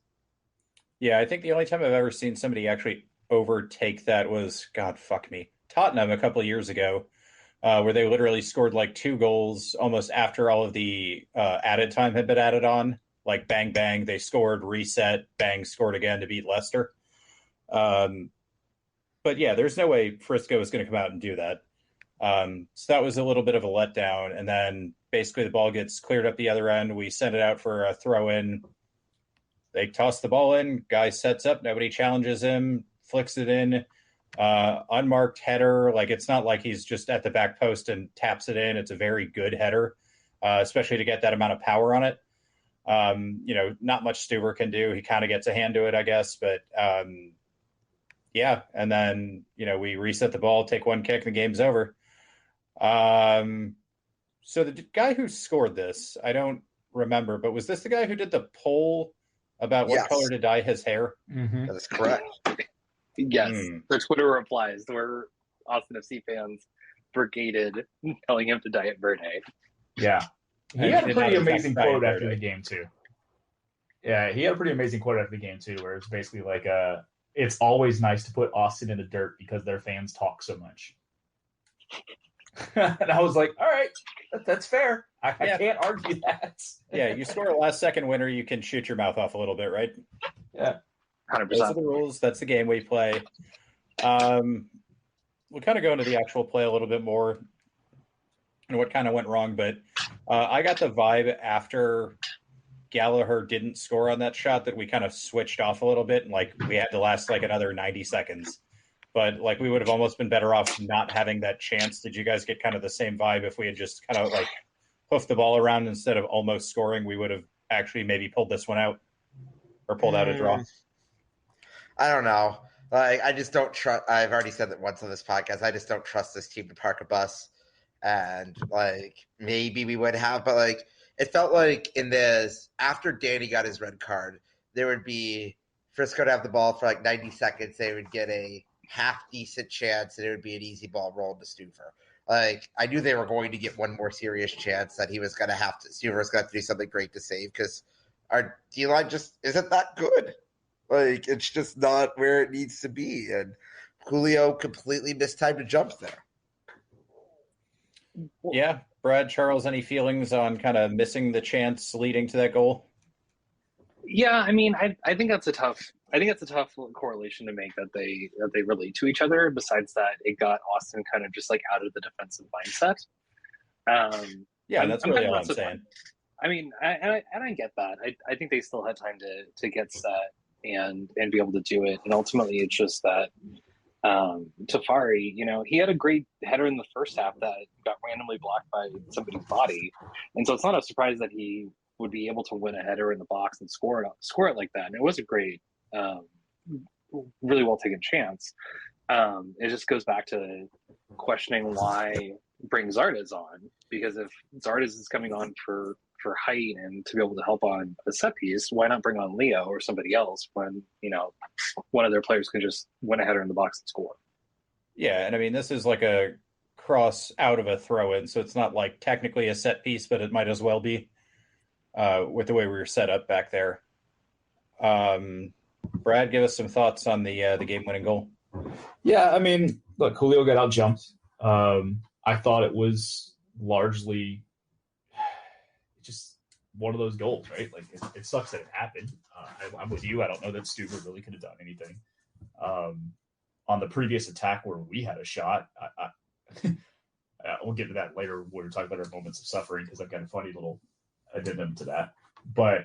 Yeah, I think the only time I've ever seen somebody actually overtake that was, God fuck me, Tottenham a couple of years ago, where they literally scored 2 goals almost after all of the added time had been added on. Bang, bang, they scored, reset, bang, scored again to beat Leicester. But yeah, there's no way Frisco is going to come out and do that. So that was a little bit of a letdown. And then basically the ball gets cleared up the other end. We send it out for a throw in. They toss the ball in. Guy sets up. Nobody challenges him. Flicks it in. Unmarked header. It's not like he's just at the back post and taps it in. It's a very good header, especially to get that amount of power on it. Not much Stuber can do. He kind of gets a hand to it, I guess. But Yeah, and then we reset the ball, take one kick, the game's over. So the guy who scored this, I don't remember, but was this the guy who did the poll about what Yes. color to dye his hair? That is correct. Yes, the Twitter replies were Austin FC fans brigaded telling him to dye it verde. Yeah. He And had he a did pretty not amazing exact quote dye it after the verde. game, too. Yeah, he had a pretty amazing quote after the game, too, where it's basically like, it's always nice to put Austin in the dirt because their fans talk so much. And I was like, all right, that's fair. I can't argue that. Yeah, you score a last-second winner, you can shoot your mouth off a little bit, right? Yeah. 100%. Those are the rules. That's the game we play. We'll kind of go into the actual play a little bit more and what kind of went wrong, but I got the vibe after Gallagher didn't score on that shot that we kind of switched off a little bit, and we had to last another 90 seconds. But we would have almost been better off not having that chance. Did you guys get kind of the same vibe if we had just kind of hoofed the ball around instead of almost scoring? We would have actually maybe pulled this one out or pulled out a draw. I don't know. I just don't trust. I've already said that once on this podcast. I just don't trust this team to park a bus. And maybe we would have, but it felt like in this, after Danny got his red card, there would be Frisco to have the ball for 90 seconds. They would get a half decent chance, and it would be an easy ball roll to Stuver. I knew they were going to get one more serious chance that he was going to have to. Stuver was going to have to do something great to save because our D line just isn't that good. It's just not where it needs to be, and Julio completely mistimed the jumps there. Yeah, Brad, Charles, any feelings on kind of missing the chance leading to that goal? Yeah, I mean, I think that's a tough correlation to make that they relate to each other. Besides that, it got Austin kind of just out of the defensive mindset. That's really all I'm saying. I mean, I get that. I think they still had time to get set and be able to do it. And ultimately, it's just that Tafari, he had a great header in the first half that got randomly blocked by somebody's body, and so it's not a surprise that he would be able to win a header in the box and score it like that. And it was a great, really well taken chance. It just goes back to questioning why bring Zardes on, because if Zardes is coming on for height and to be able to help on a set piece, why not bring on Leo or somebody else when one of their players can just win a header in the box and score? Yeah, and I mean, this is a cross out of a throw-in, so it's not technically a set piece, but it might as well be with the way we were set up back there. Brad, give us some thoughts on the game-winning goal. Yeah, I mean, look, Julio got out-jumped. I thought it was largely just one of those goals, right? It sucks that it happened. I'm with you. I don't know that Stuver really could have done anything. On the previous attack where we had a shot, we'll get to that later when we talk about our moments of suffering, because I've got a funny little addendum to that. But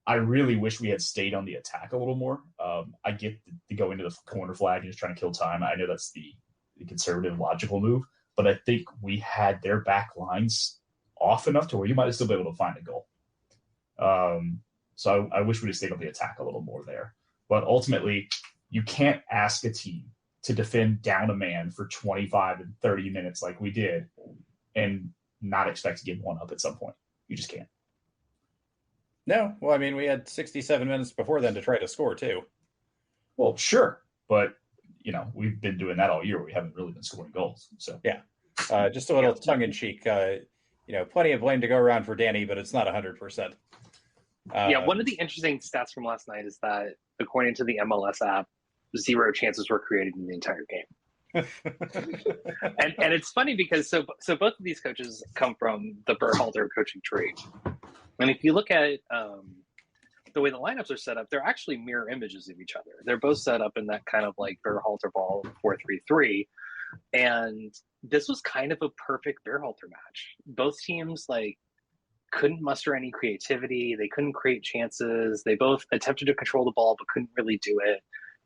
I really wish we had stayed on the attack a little more. I get to go into the corner flag and just trying to kill time. I know that's the conservative, logical move, but I think we had their back lines off enough to where you might have still be able to find a goal. So I wish we'd have stayed on the attack a little more there. But ultimately, you can't ask a team to defend down a man for 25 and 30 minutes like we did and not expect to give one up at some point. You just can't. No. Well, I mean, we had 67 minutes before then to try to score, too. Well, sure. But, we've been doing that all year. We haven't really been scoring goals. So yeah. Just a little tongue-in-cheek. Plenty of blame to go around for Danny, but it's not 100%. One of the interesting stats from last night is that, according to the MLS app, 0 chances were created in the entire game. and it's funny because so both of these coaches come from the Berhalter coaching tree. And if you look at the way the lineups are set up, they're actually mirror images of each other. They're both set up in that kind of Berhalter ball 4-3-3. And this was kind of a perfect Berhalter match. Both teams couldn't muster any creativity. They couldn't create chances. They both attempted to control the ball but couldn't really do it.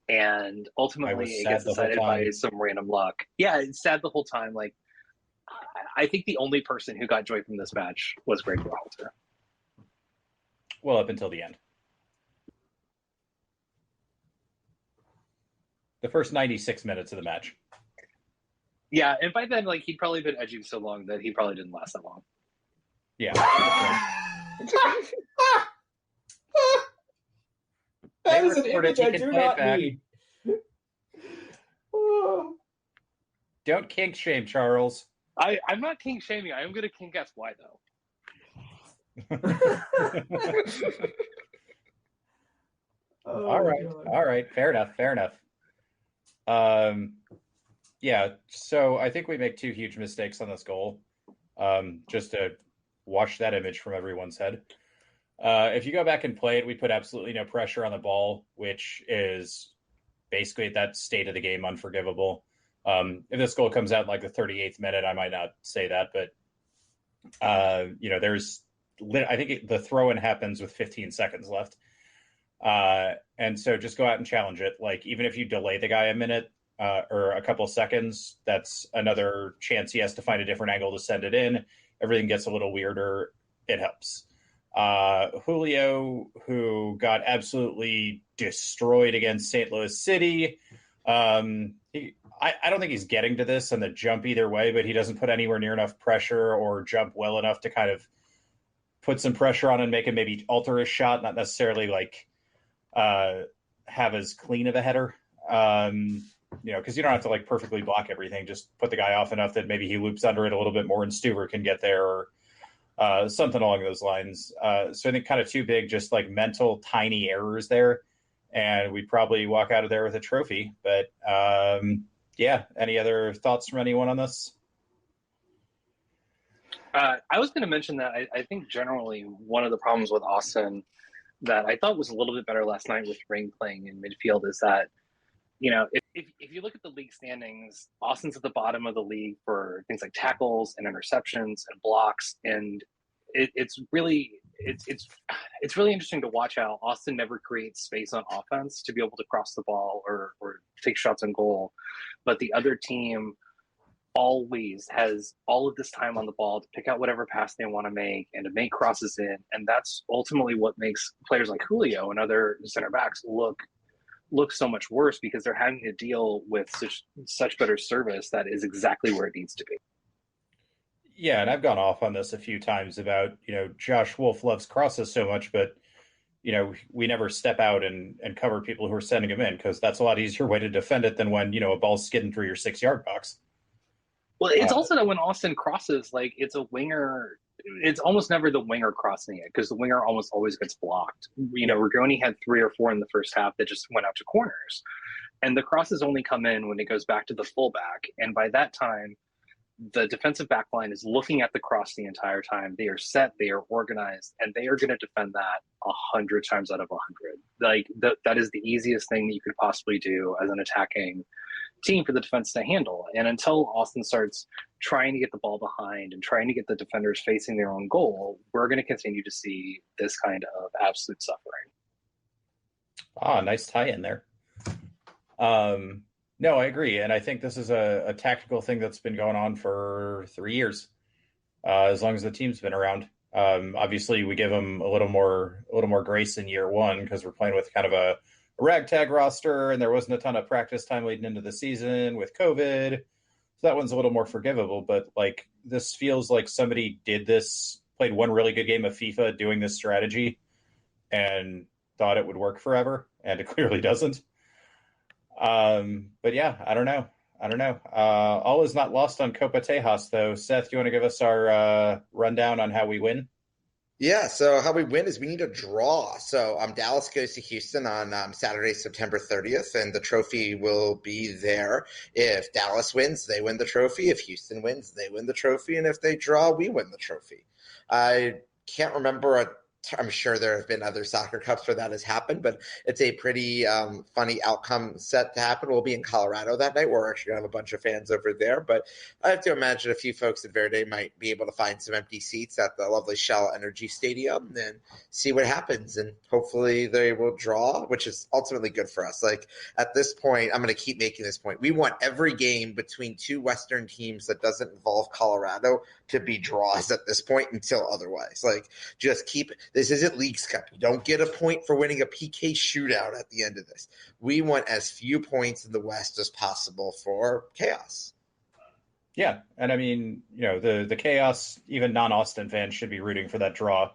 And ultimately, it gets decided by some random luck. Yeah, it's sad the whole time. I think the only person who got joy from this match was Greg Berhalter. Well, up until the end. The first 96 minutes of the match. Yeah, and by then, like, he'd probably been edging so long that he probably didn't last that long. Yeah. That They is an recorded, image he I can do play it not back. need. Oh. Don't kink shame, Charles. I'm not kink shaming. I am going to kink ask why, though. Oh, All right. God. All right. Fair enough. Yeah, so I think we make two huge mistakes on this goal. Just to wash that image from everyone's head. If you go back and play it, we put absolutely no pressure on the ball, which is basically at that state of the game unforgivable. If this goal comes out in like the 38th minute, I might not say that, but I think the throw-in happens with 15 seconds left. And so just go out and challenge it. Like, even if you delay the guy a minute or a couple seconds, that's another chance he has to find a different angle to send it in. Everything gets a little weirder. It helps. Julio, who got absolutely destroyed against St. Louis City. I don't think he's getting to this on the jump either way, but he doesn't put anywhere near enough pressure or jump well enough to kind of put some pressure on and make him maybe alter his shot, not necessarily like have as clean of a header. Because you don't have to like perfectly block everything. Just put the guy off enough that maybe he loops under it a little bit more and Stuver can get there, or something along those lines. So I think kind of two big, just like mental tiny errors there. And we probably walk out of there with a trophy. But yeah, any other thoughts from anyone on this? I was going to mention that I think generally one of the problems with Austin that I thought was a little bit better last night with Ring playing in midfield is that, if you look at the league standings, Austin's at the bottom of the league for things like tackles and interceptions and blocks, and it's really interesting to watch how Austin never creates space on offense to be able to cross the ball or take shots on goal, but the other team always has all of this time on the ball to pick out whatever pass they want to make and to make crosses in, and that's ultimately what makes players like Julio and other center backs look so much worse, because they're having to deal with such better service that is exactly where it needs to be. Yeah, and I've gone off on this a few times about, Josh Wolf loves crosses so much, but, we never step out and cover people who are sending them in, because that's a lot easier way to defend it than when, a ball's skidding through your 6-yard box. Well, it's also that when Austin crosses, like, it's a winger. It's almost never the winger crossing it, because the winger almost always gets blocked. Rigoni had 3 or 4 in the first half that just went out to corners. And the crosses only come in when it goes back to the fullback. And by that time, the defensive back line is looking at the cross the entire time. They are set, they are organized, and they are going to defend that 100 times out of 100. Like, that is the easiest thing that you could possibly do as an attacking team for the defense to handle. And until Austin starts trying to get the ball behind and trying to get the defenders facing their own goal, we're going to continue to see this kind of absolute suffering. Nice tie in there. No, I agree. And I think this is a tactical thing that's been going on for 3 years, as long as the team's been around. Obviously, we give them a little more grace in year one, because we're playing with kind of a ragtag roster, and there wasn't a ton of practice time leading into the season with COVID. So that one's a little more forgivable. But like, this feels like somebody played one really good game of FIFA doing this strategy and thought it would work forever, and it clearly doesn't. But yeah, I don't know. All is not lost on Copa Tejas, though. Seth, you want to give us our rundown on how we win? Yeah, so how we win is we need a draw. So Dallas goes to Houston on Saturday, September 30th, and the trophy will be there. If Dallas wins, they win the trophy. If Houston wins, they win the trophy. And if they draw, we win the trophy. I can't remember I'm sure there have been other soccer cups where that has happened, but it's a pretty funny outcome set to happen. We'll be in Colorado that night. We're actually going to have a bunch of fans over there, but I have to imagine a few folks at Verde might be able to find some empty seats at the lovely Shell Energy Stadium and see what happens. And hopefully they will draw, which is ultimately good for us. Like, at this point, I'm going to keep making this point. We want every game between two Western teams that doesn't involve Colorado to be draws at this point until otherwise. Like, just keep – This isn't Leagues Cup. You don't get a point for winning a PK shootout at the end of this. We want as few points in the West as possible for chaos. Yeah, and I mean, the chaos, even non-Austin fans should be rooting for that draw,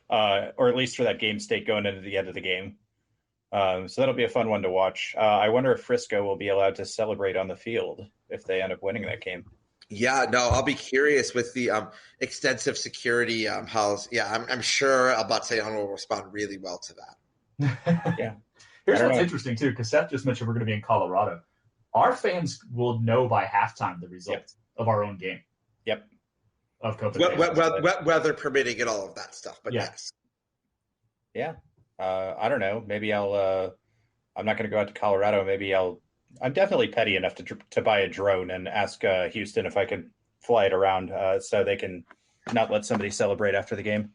or at least for that game state going into the end of the game. So that'll be a fun one to watch. I wonder if Frisco will be allowed to celebrate on the field if they end up winning that game. Yeah, no, I'll be curious with the extensive security policy. Yeah, I'm sure Abatsayan will respond really well to that. Yeah. Here's what's interesting, too, because Seth just mentioned we're going to be in Colorado. Our fans will know by halftime the results of our own game. Yep. Of Copenhagen. Weather permitting and all of that stuff, but yes. Yeah. I don't know. Maybe I'm not going to go out to Colorado. I'm definitely petty enough to buy a drone and ask Houston if I can fly it around so they can not let somebody celebrate after the game.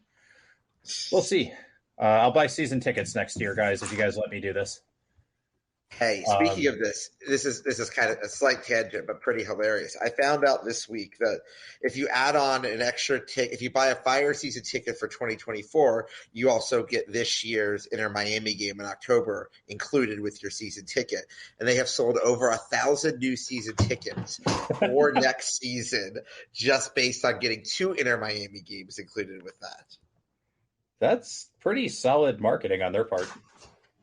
We'll see. I'll buy season tickets next year, guys, if you guys let me do this. Hey, speaking of this is kind of a slight tangent, but pretty hilarious. I found out this week that if you add on an extra ticket, if you buy a Fire season ticket for 2024, you also get this year's Inter Miami game in October included with your season ticket. And they have sold over 1,000 new season tickets for next season just based on getting 2 Inter Miami games included with that. That's pretty solid marketing on their part.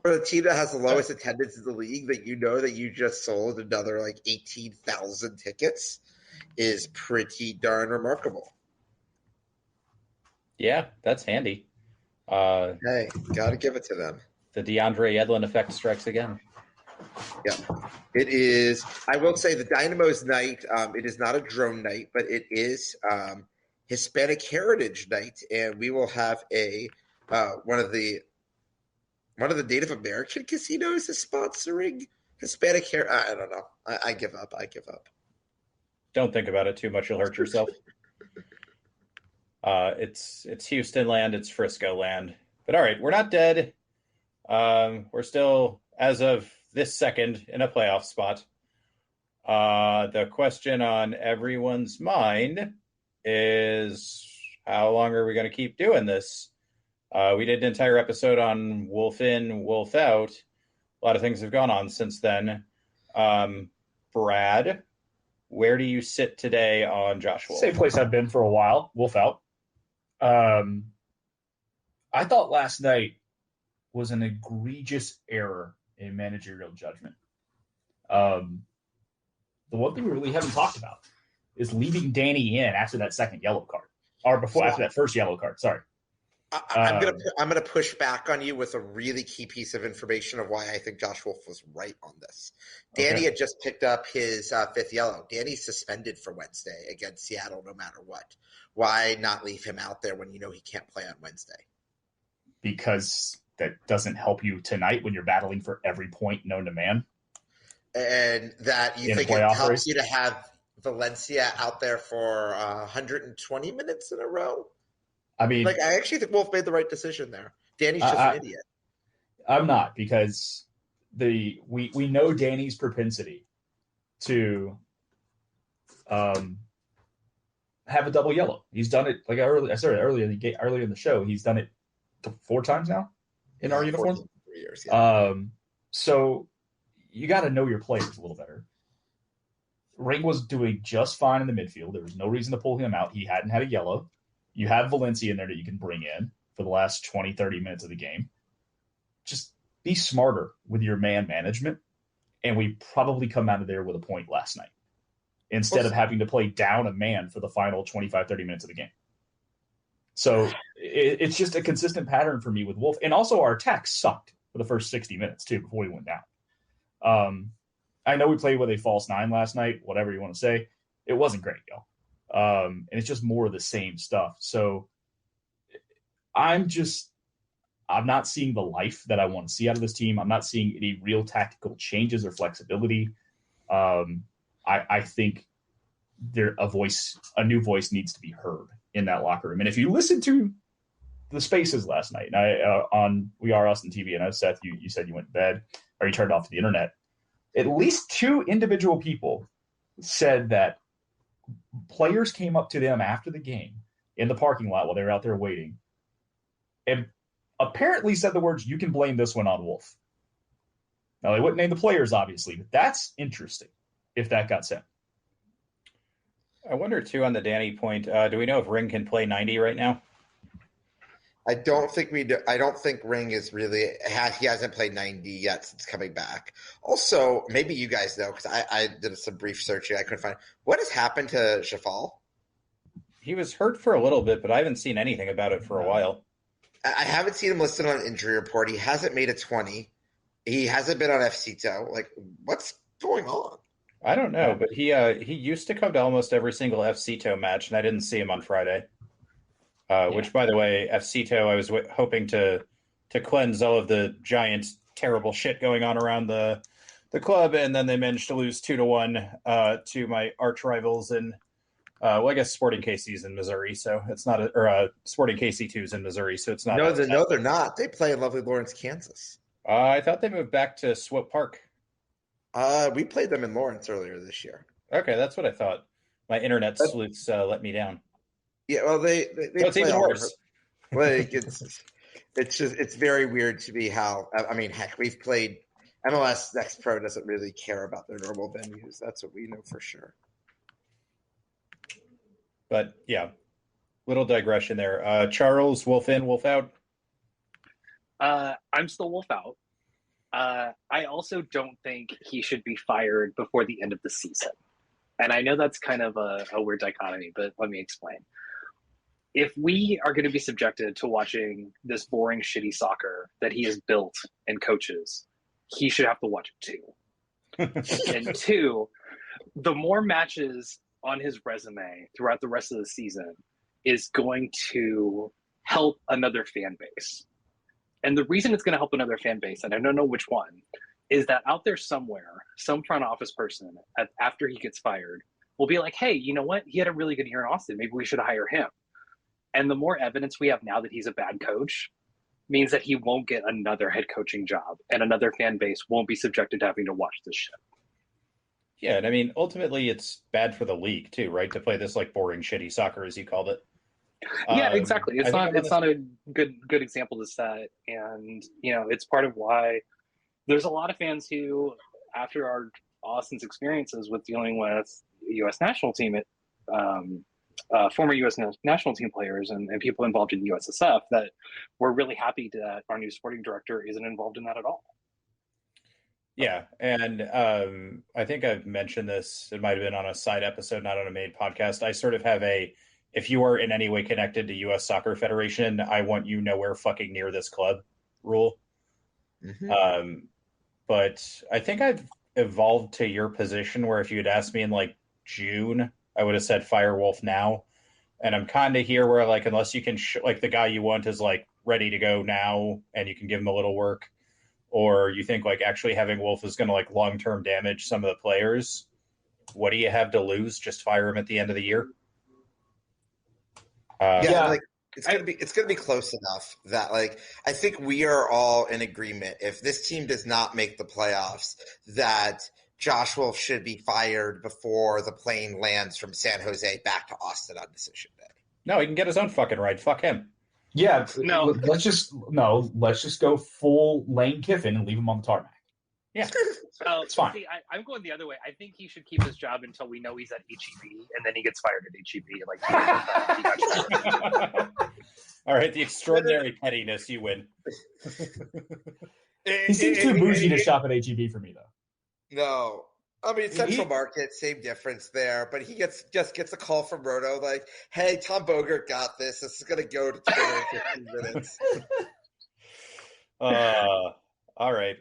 For the team that has the lowest attendance in the league, that that you just sold another 18,000 tickets is pretty darn remarkable. Yeah, that's handy. Hey, got to give it to them. The DeAndre Edlin effect strikes again. Yeah, it is. I will say the Dynamo's night, it is not a drone night, but it is Hispanic Heritage Night, and we will have one of the Native American casinos is sponsoring Hispanic hair. I don't know. I give up. Don't think about it too much. You'll hurt yourself. It's Houston land. It's Frisco land. But all right, we're not dead. We're still, as of this second, in a playoff spot. The question on everyone's mind is, how long are we going to keep doing this? We did an entire episode on Wolf in, Wolf out. A lot of things have gone on since then. Brad, where do you sit today on Josh Wolf? Same place I've been for a while. Wolf out. I thought last night was an egregious error in managerial judgment. The one thing we really haven't talked about is leaving Danny in after that second yellow card, or after that first yellow card. Sorry. I'm gonna push back on you with a really key piece of information of why I think Josh Wolf was right on this. Danny had just picked up his 5th yellow. Danny's suspended for Wednesday against Seattle no matter what. Why not leave him out there when you know he can't play on Wednesday? Because that doesn't help you tonight when you're battling for every point known to man. And that you think it helps you to have Valencia out there for 120 minutes in a row? I mean, I actually think Wolf made the right decision there. Danny's just an idiot. I'm not, because we know Danny's propensity to have a double yellow. He's done it earlier in the show. He's done it 4 times now in our uniform. 3 years. Yeah. So you got to know your players a little better. Ring was doing just fine in the midfield. There was no reason to pull him out. He hadn't had a yellow. You have Valencia in there that you can bring in for the last 20, 30 minutes of the game. Just be smarter with your man management, and we probably come out of there with a point last night instead of having to play down a man for the final 25, 30 minutes of the game. So it's just a consistent pattern for me with Wolf. And also our attack sucked for the first 60 minutes, too, before we went down. I know we played with a false 9 last night, whatever you want to say. It wasn't great, yo. And it's just more of the same stuff. So I'm not seeing the life that I want to see out of this team. I'm not seeing any real tactical changes or flexibility. I think a new voice needs to be heard in that locker room. And if you listen to the spaces last night, on We Are Austin TV, and I know, Seth, you said you went to bed or you turned off the internet. At least 2 individual people said that players came up to them after the game in the parking lot while they were out there waiting and apparently said the words, "You can blame this one on Wolf." Now, they wouldn't name the players, obviously, but that's interesting if that got sent. I wonder, too, on the Danny point, do we know if Ring can play 90 right now? I don't think we do. I don't think Ring is really he hasn't played 90 yet since coming back. Also, maybe you guys know because I did some brief searching. I couldn't find what has happened to Shafal. He was hurt for a little bit, but I haven't seen anything about it for a while. I haven't seen him listed on an injury report. He hasn't made a 20. He hasn't been on FCTO. Like, what's going on? I don't know, but he used to come to almost every single FCTO match, and I didn't see him on Friday. Which, by the way, FCTO, I was hoping to cleanse all of the giant, terrible shit going on around the club, and then they managed to lose 2-1 to my arch rivals in, I guess Sporting KC's in Missouri, so it's not Sporting KC2's in Missouri, so it's not. No, they're not. They play in lovely Lawrence, Kansas. I thought they moved back to Swope Park. We played them in Lawrence earlier this year. Okay, that's what I thought. My internet sleuths let me down. Yeah, well, they it's even worse. Like it's very weird to me how heck, we've played MLS Next Pro doesn't really care about their normal venues. That's what we know for sure. But yeah, little digression there. Charles, Wolf in, Wolf out. I'm still Wolf out. I also don't think he should be fired before the end of the season. And I know that's kind of a weird dichotomy, but let me explain. If we are going to be subjected to watching this boring, shitty soccer that he has built and coaches, he should have to watch it too. And two, the more matches on his resume throughout the rest of the season is going to help another fan base. And the reason it's going to help another fan base, and I don't know which one, is that out there somewhere, some front office person, after he gets fired, will be like, hey, you know what? He had a really good year in Austin. Maybe we should hire him. And the more evidence we have now that he's a bad coach means that he won't get another head coaching job and another fan base won't be subjected to having to watch this shit. Yeah, and I mean, ultimately it's bad for the league too, right? To play this like boring, shitty soccer, as you called it. Yeah, exactly. It's not a good example to set. And, it's part of why there's a lot of fans who, after our Austin's experiences with dealing with U.S. national team, former U.S. national team players and people involved in USSF, that we're really happy that our new sporting director isn't involved in that at all. Yeah, and I think I've mentioned this. It might have been on a side episode, not on a main podcast. I sort of have if you are in any way connected to U.S. Soccer Federation, I want you nowhere fucking near this club rule. Mm-hmm. But I think I've evolved to your position where if you had asked me in like June, I would have said fire Wolf now. And I'm kind of here where like, unless you can like the guy you want is like ready to go now and you can give him a little work, or you think like actually having Wolf is going to like long-term damage some of the players, what do you have to lose? Just fire him at the end of the year. Like it's gonna be close enough that like I think we are all in agreement. If this team does not make the playoffs, that Josh Wolf should be fired before the plane lands from San Jose back to Austin on decision day. No, he can get his own fucking ride. Fuck him. Yeah, let's just go full Lane Kiffin and leave him on the tarmac. Yeah, it's fine. See, I'm going the other way. I think he should keep his job until we know he's at HEB, and then he gets fired at HEB. All right, the extraordinary pettiness, you win. He seems too bougie to shop at HEB for me, though. No. I mean, Central Market, same difference there, but he just gets a call from Roto like, hey, Tom Bogert got this. This is going to go to Twitter in 15 minutes. All right.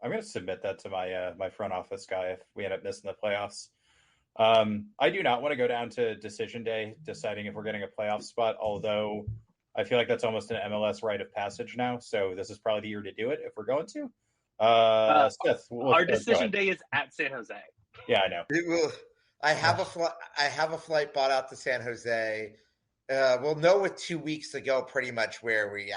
I'm going to submit that to my front office guy if we end up missing the playoffs. I do not want to go down to decision day deciding if we're getting a playoff spot, although I feel like that's almost an MLS rite of passage now. So this is probably the year to do it if we're going to. Seth, our decision day is at San Jose. Yeah, I know. I have a flight bought out to San Jose. We'll know with 2 weeks to go pretty much where we're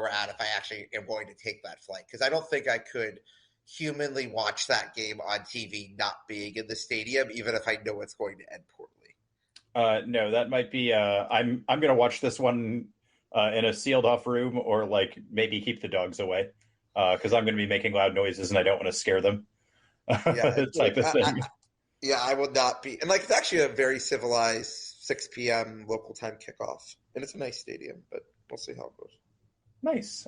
at if I actually am going to take that flight, because I don't think I could humanly watch that game on TV not being in the stadium, even if I know it's going to end poorly. No, that might be. I'm going to watch this one in a sealed off room, or like maybe keep the dogs away because I'm going to be making loud noises and I don't want to scare them. Yeah, Type of thing. yeah, I will not be. And like, it's actually a very civilized 6 p.m. local time kickoff, and it's a nice stadium, but we'll see how it goes. Nice.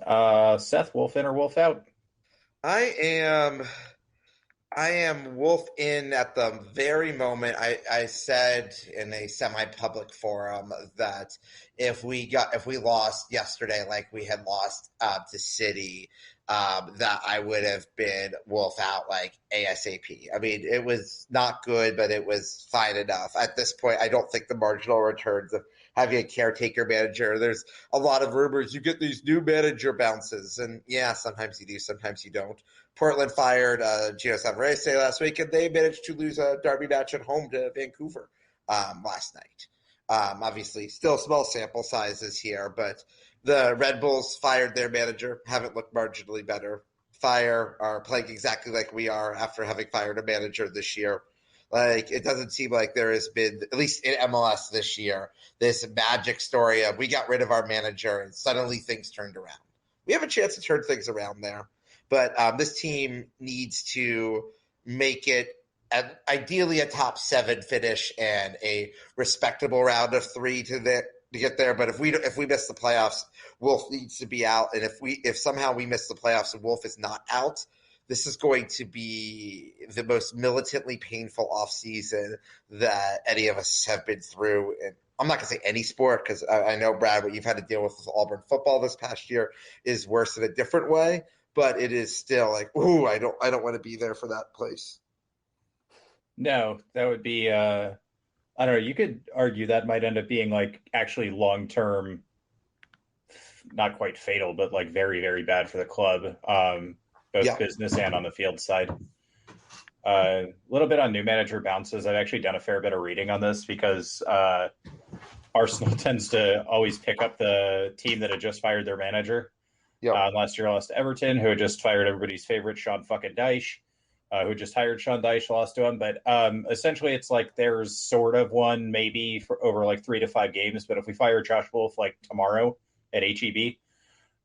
Seth, wolf in or wolf out? I am. I am wolf in at the very moment. I said in a semi-public forum that if we lost yesterday, like we had lost to City, that I would have been wolf out like ASAP. I mean, it was not good, but it was fine enough. At this point, I don't think the marginal returns of having a caretaker manager. There's a lot of rumors. You get these new manager bounces, and yeah, sometimes you do, sometimes you don't. Portland fired Gio Savarese last week, and they managed to lose a derby match at home to Vancouver last night. Obviously, still small sample sizes here, but the Red Bulls fired their manager, haven't looked marginally better. Fire are playing exactly like we are after having fired a manager this year. Like, it doesn't seem like there has been, at least in MLS this year, this magic story of we got rid of our manager and suddenly things turned around. We have a chance to turn things around there. But this team needs to make it ideally a top 7 finish and a respectable round of 3 to get there. But if we miss the playoffs, Wolf needs to be out. And if somehow we miss the playoffs and Wolf is not out, this is going to be the most militantly painful offseason that any of us have been through. And I'm not going to say any sport, because I know, Brad, what you've had to deal with Auburn football this past year is worse in a different way. But it is still like, ooh, I don't want to be there for that place. No, that would be I don't know, you could argue that might end up being like actually long term, not quite fatal, but like very, very bad for the club, both business and on the field side. A little bit on new manager bounces. I've actually done a fair bit of reading on this because Arsenal tends to always pick up the team that had just fired their manager. Last year, lost to Everton, who had just fired everybody's favorite Sean fucking Dyche, who just hired Sean Dyche, lost to him. But essentially, it's like there's sort of one maybe for over like 3 to 5 games. But if we fire Josh Wolf like tomorrow at HEB,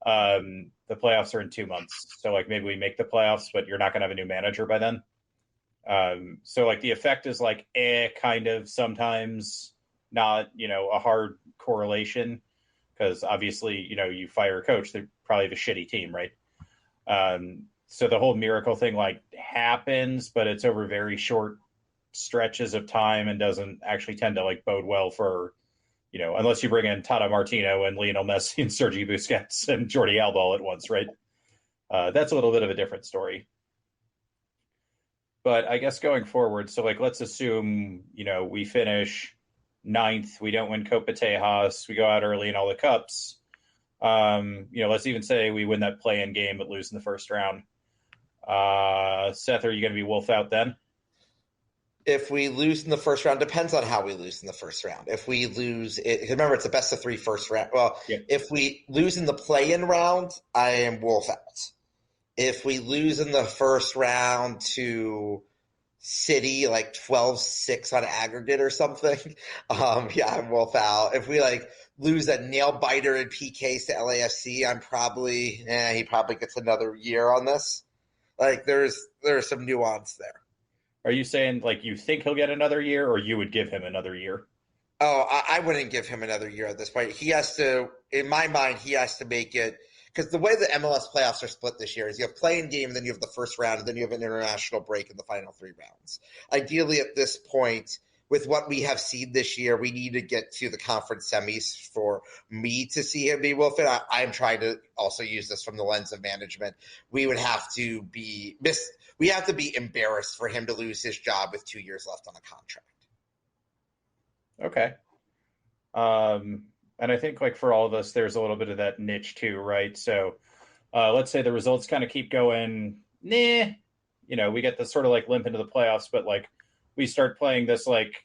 the playoffs are in 2 months. So like maybe we make the playoffs, but you're not going to have a new manager by then. So like the effect is like kind of sometimes, not a hard correlation, because obviously you fire a coach, they probably have a shitty team, right? So the whole miracle thing like happens, but it's over very short stretches of time and doesn't actually tend to like bode well for unless you bring in Tata Martino and Lionel Messi and Sergi Busquets and Jordi Alba all at once, right? That's a little bit of a different story. But I guess going forward, so like let's assume we finish 9th, we don't win Copa Tejas, we go out early in all the cups. Let's even say we win that play-in game but lose in the first round. Seth, are you going to be wolf out then? If we lose in the first round, depends on how we lose in the first round. If we lose it, remember it's a best of 3 first round. Well, yeah. If we lose in the play-in round, I am wolf out. If we lose in the first round to City, like 12-6 on aggregate or something, I'm wolf out. If we like lose a nail biter in PKs to LAFC, I'm probably he probably gets another year on this. Like there's some nuance there. Are you saying like you think he'll get another year, or you would give him another year? Oh, I wouldn't give him another year at this point. He has to, in my mind, he has to make it, because the way the MLS playoffs are split this year is you have play-in game, then you have the first round, and then you have an international break in the final 3 rounds. Ideally, at this point, with what we have seen this year, we need to get to the conference semis for me to see him be wolf. And I'm trying to also use this from the lens of management. We would have to be embarrassed for him to lose his job with 2 years left on the contract. Okay. And I think like for all of us, there's a little bit of that niche too, right? So let's say the results kind of keep going, we get this sort of like limp into the playoffs, but like we start playing this like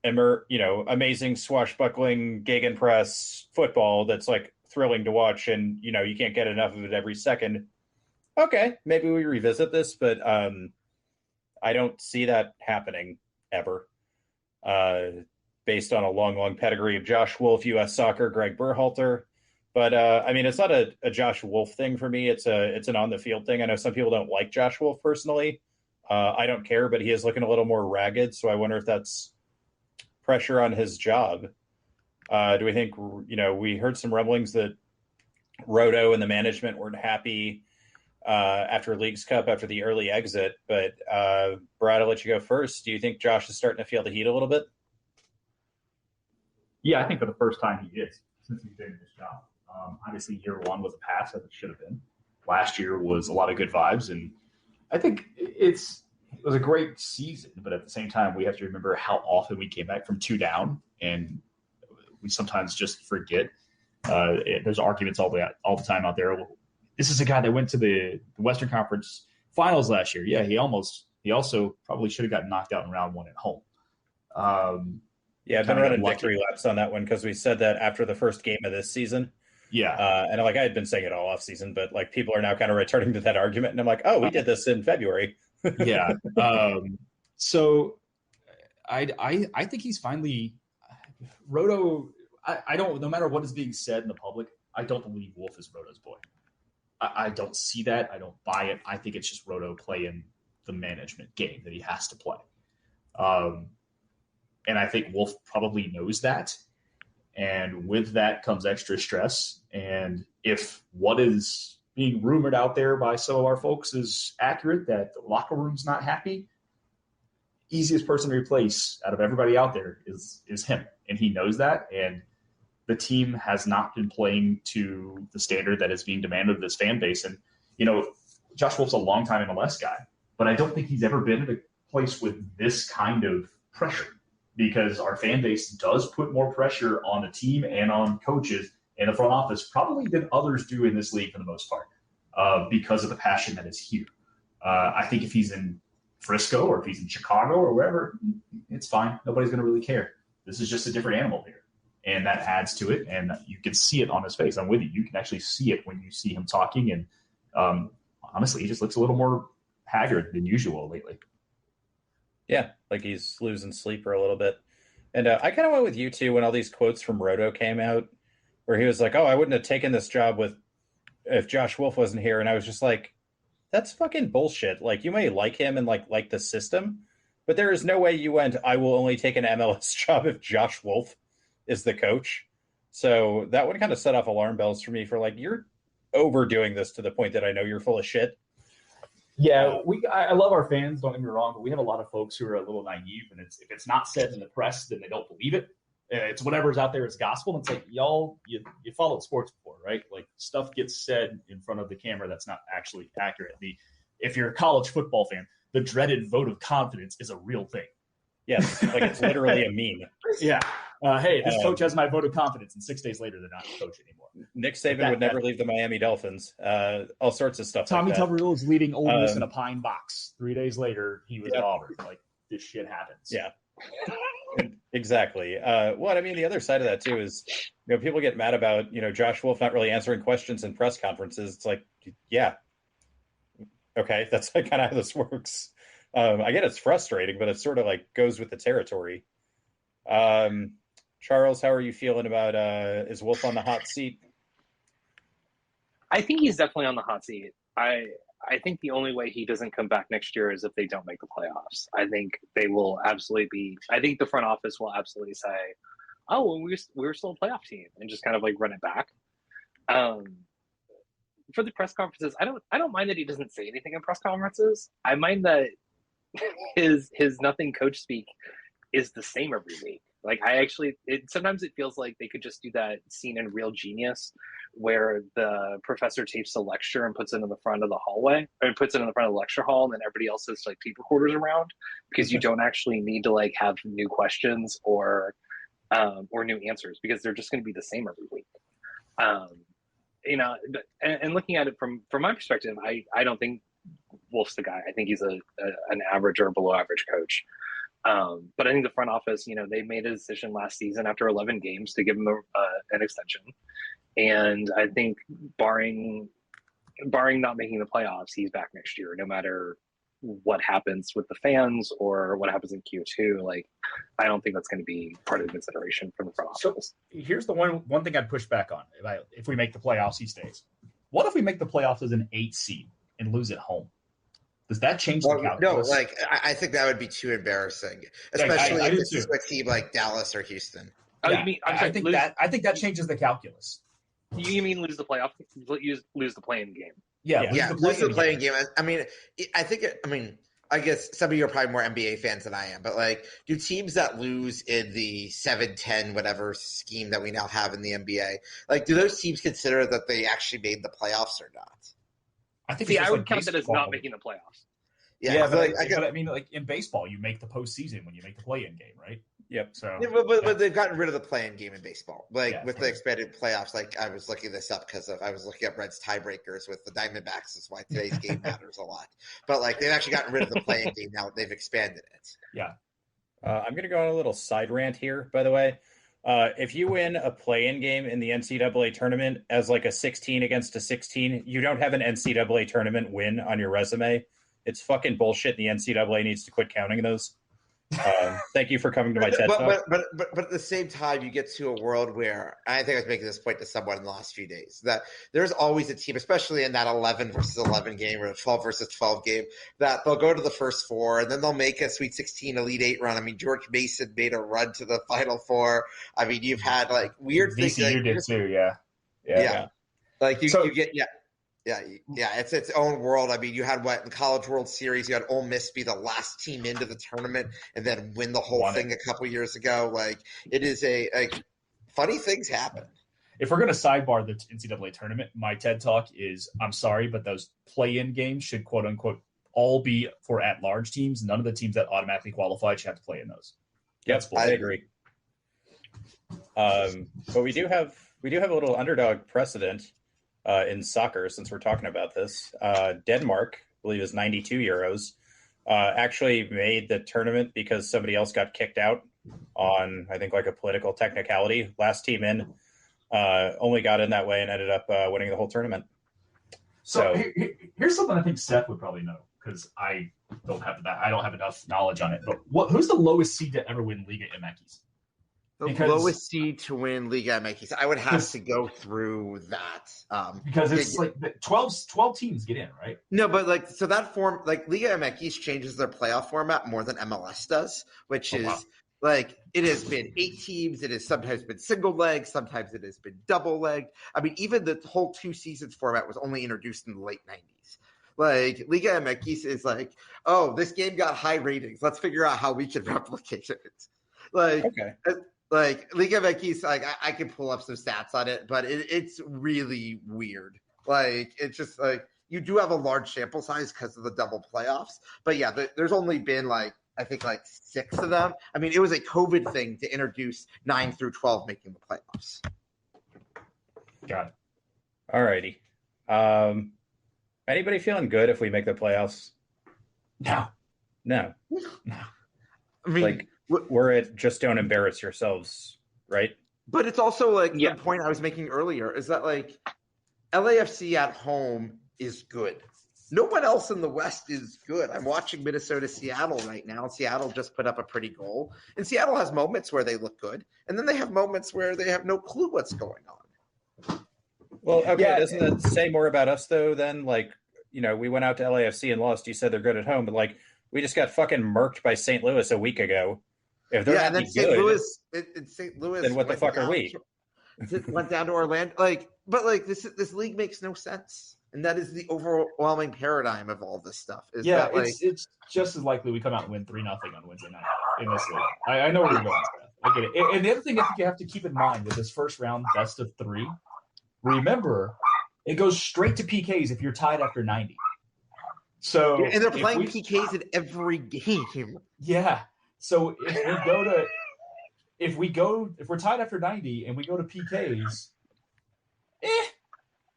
amazing swashbuckling gegenpress football that's like thrilling to watch, and you can't get enough of it every second. Okay, maybe we revisit this, but I don't see that happening ever. Based on a long pedigree of Josh Wolf, U.S. Soccer, Greg Berhalter, But I mean, it's not a Josh Wolf thing for me. It's an on the field thing. I know some people don't like Josh Wolf personally. I don't care, but he is looking a little more ragged. So I wonder if that's pressure on his job. Do we think, we heard some rumblings that Roto and the management weren't happy after Leagues Cup, after the early exit. But Brad, I'll let you go first. Do you think Josh is starting to feel the heat a little bit? Yeah, I think for the first time he is since he's been in this job. Obviously, year one was a pass, as it should have been. Last year was a lot of good vibes, and I think it was a great season. But at the same time, we have to remember how often we came back from 2 down, and we sometimes just forget. There's arguments all the time out there. This is a guy that went to the Western Conference Finals last year. Yeah, he also probably should have gotten knocked out in round 1 at home. Yeah, I've been running victory laps on that one because we said that after the first game of this season. Yeah. And I had been saying it all off season, but people are now kind of returning to that argument. And I'm like, oh, we did this in February. Yeah. So I think he's finally Roto. I don't, no matter what is being said in the public, I don't believe Wolf is Roto's boy. I don't see that. I don't buy it. I think it's just Roto playing the management game that he has to play. And I think Wolf probably knows that. And with that comes extra stress. And if what is being rumored out there by some of our folks is accurate, that the locker room's not happy, easiest person to replace out of everybody out there is him. And he knows that. And the team has not been playing to the standard that is being demanded of this fan base. And, Josh Wolf's a longtime MLS guy, but I don't think he's ever been at a place with this kind of pressure, because our fan base does put more pressure on the team and on coaches and the front office probably than others do in this league for the most part, because of the passion that is here. I think if he's in Frisco or if he's in Chicago or wherever, it's fine. Nobody's going to really care. This is just a different animal here. And that adds to it, and you can see it on his face. I'm with you. You can actually see it when you see him talking, and honestly, he just looks a little more haggard than usual lately. Yeah, like he's losing sleep for a little bit. And I kind of went with you too when all these quotes from Roto came out, where he was like, oh, I wouldn't have taken this job if Josh Wolf wasn't here. And I was just like, that's fucking bullshit. Like, you may like him and like the system, but there is no way you went, I will only take an MLS job if Josh Wolf is the coach. So that one kind of set off alarm bells for me for you're overdoing this to the point that I know you're full of shit. Yeah, I love our fans, don't get me wrong, but we have a lot of folks who are a little naive, and if it's not said in the press, then they don't believe it. It's whatever's out there is gospel. And it's like, y'all, you followed sports before, right? Like, stuff gets said in front of the camera that's not actually accurate. If you're a college football fan, the dreaded vote of confidence is a real thing. Yes, it's literally a meme. Yeah. Hey, this coach has my vote of confidence, and 6 days later, they're not coach anymore. Nick Saban would never leave the Miami Dolphins. All sorts of stuff. Tommy Tuberville is leading Ole Miss in a pine box. 3 days later, he was at Auburn. Like, this shit happens. Yeah. Exactly. The other side of that too is, people get mad about, Josh Wolf not really answering questions in press conferences. It's like, yeah, okay, that's kind of how this works. I get it's frustrating, but it sort of goes with the territory. Charles, how are you feeling about is Wolf on the hot seat? I think he's definitely on the hot seat. I think the only way he doesn't come back next year is if they don't make the playoffs. I think they will absolutely be. I think the front office will absolutely say, "Oh, well, we're still a playoff team," and just kind of run it back. For the press conferences, I don't mind that he doesn't say anything in press conferences. I mind that his nothing coach speak is the same every week. Sometimes it feels like they could just do that scene in Real Genius where the professor tapes a lecture and puts it in the front of the hallway, or puts it in the front of the lecture hall, and then everybody else has tape recorders around, because you don't actually need to have new questions or new answers, because they're just going to be the same every week. And looking at it from my perspective, I don't think Wolf's the guy. I think he's an average or below average coach. But I think the front office, they made a decision last season after 11 games to give him an extension. And I think barring not making the playoffs, he's back next year, no matter what happens with the fans or what happens in Q2. Like, I don't think that's going to be part of the consideration from the front office. So here's the one thing I'd push back on. If we make the playoffs, he stays. What if we make the playoffs as an 8 seed and lose at home? Does that change the calculus? No, like I think that would be too embarrassing, especially if this is a team like Dallas or Houston. Oh, yeah, you mean I think that changes the calculus. You mean lose the playoff, lose the play-in game? Yeah, lose the playing game. I mean, I guess some of you are probably more NBA fans than I am, but like, do teams that lose in the 7-10 whatever scheme that we now have in the NBA, like, do those teams consider that they actually made the playoffs or not? I think. See, I would count that as not making the playoffs. Yeah, but I mean, like in baseball, you make the postseason when you make the play-in game, right? Yep. So, but they've gotten rid of the play-in game in baseball, with the expanded playoffs. Like I was looking this up because I was looking up Reds tiebreakers with the Diamondbacks. Is why today's game matters a lot. But like they've actually gotten rid of the play-in game now. They've expanded it. Yeah. I'm going to go on a little side rant here. By the way, if you win a play-in game in the NCAA tournament as like a 16 against a 16, you don't have an NCAA tournament win on your resume. It's fucking bullshit. The NCAA needs to quit counting those. Thank you for coming to my TED Talk. But at the same time, you get to a world where I think I was making this point to someone in the last few days that there's always a team, especially in that 11 versus 11 game or a 12 versus 12 game, that they'll go to the first four and then they'll make a Sweet 16 Elite Eight run. I mean, George Mason made a run to the Final Four. I mean, you've had like weird things. VCU like, did too, yeah. Like you get. Yeah, it's its own world. I mean, you had in the College World Series, you had Ole Miss be the last team into the tournament and then win the whole thing a couple years ago. Like, it is funny things happen. If we're going to sidebar the NCAA tournament, my TED Talk is, I'm sorry, but those play-in games should, quote unquote, all be for at-large teams. None of the teams that automatically qualified should have to play in those. Yes, I agree. But we do have a little underdog precedent. In soccer, since we're talking about this, Denmark, I believe, is 92 euros. Actually made the tournament because somebody else got kicked out on, I think, like a political technicality. Last team in only got in that way and ended up winning the whole tournament. So here's something I think Seth would probably know because I don't have enough knowledge on it. But who's the lowest seed to ever win Liga MX? The lowest seed to win Liga MX. I would have to go through that. Because it's like 12 teams get in, right? No, but like, so that form, like Liga MX changes their playoff format more than MLS does, which is like, it has been 8 teams. It has sometimes been single leg. Sometimes it has been double legged. I mean, even the whole 2 seasons format was only introduced in the late 90s. Like Liga MX is like, oh, this game got high ratings. Let's figure out how we can replicate it. Like, okay. Like Liga MX, like I can pull up some stats on it, but it's really weird. Like it's just like you do have a large sample size because of the double playoffs, but yeah, there's only been like I think like 6 of them. I mean, it was a COVID thing to introduce 9 through 12 making the playoffs. Got it. All righty. Anybody feeling good if we make the playoffs? No. I mean, like. We're at just don't embarrass yourselves, right? But it's also like the point I was making earlier is that like LAFC at home is good. No one else in the West is good. I'm watching Minnesota-Seattle right now. Seattle just put up a pretty goal. And Seattle has moments where they look good. And then they have moments where they have no clue what's going on. Well, okay, doesn't that say more about us, though, then? Like, you know, we went out to LAFC and lost. You said they're good at home. But, like, we just got fucking murked by St. Louis a week ago. If they're not good, St. Louis, then what the fuck are we? Went down to Orlando, but this league makes no sense, and that is the overwhelming paradigm of all this stuff. It's just as likely we come out and win 3-0 on Wednesday night in this league. I know where you're going. I get it. And the other thing I think you have to keep in mind with this first round best of 3, remember it goes straight to PKs if you're tied after 90. So and they're playing PKs in every game. Yeah. So if we're tied after 90 and we go to PKs,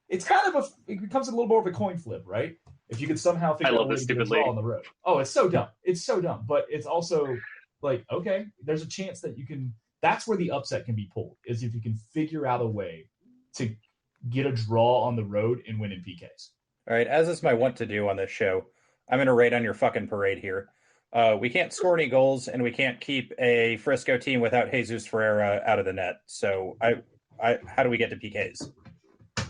it's kind of it becomes a little more of a coin flip, right? If you could somehow figure out a way to get a draw on the road. Oh, it's so dumb. It's so dumb. But it's also like, okay, there's a chance that you can – that's where the upset can be pulled, is if you can figure out a way to get a draw on the road and win in PKs. All right, as is my wont to do on this show, I'm going to raid on your fucking parade here. We can't score any goals, and we can't keep a Frisco team without Jesus Ferreira out of the net. So, how do we get to PKs?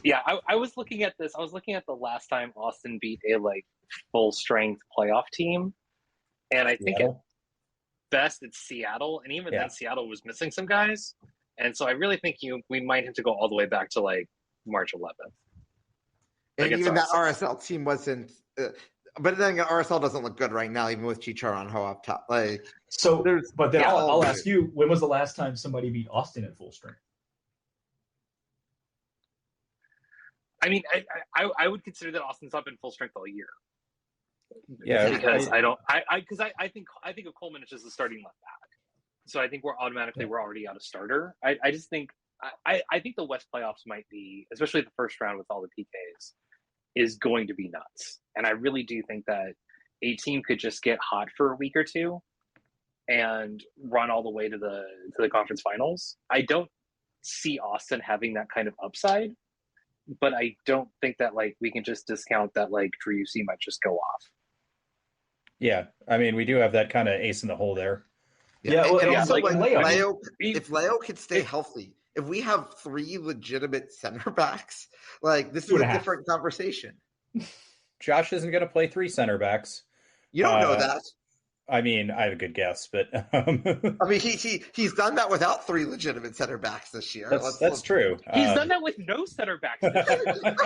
Yeah, I was looking at this. I was looking at the last time Austin beat a like full strength playoff team, and I think at best it's Seattle, and even then Seattle was missing some guys, and so I really think we might have to go all the way back to like March 11th. And even that RSL team wasn't. But then RSL doesn't look good right now, even with Chicharronjo up top. Like so, but then I'll ask you: when was the last time somebody beat Austin at full strength? I mean, I would consider that Austin's not been full strength all year. Yeah, because I think of Coleman as just a starting left back. So I think we're already out of starter. I just think I think the West playoffs might be, especially the first round with all the PKs, is going to be nuts. And I really do think that a team could just get hot for a week or two and run all the way to the conference finals. I don't see Austin having that kind of upside, but I don't think that like we can just discount that like Driussi might just go off. Yeah, I mean, we do have that kind of ace in the hole there. Yeah, well, and also like Leo, if Leo could stay healthy, if we have 3 legitimate center backs, like this is a different conversation. Josh isn't going to play 3 center backs. You don't know that. I mean, I have a good guess, but I mean, he's done that without 3 legitimate center backs this year. That's true. He's done that with no center backs this year.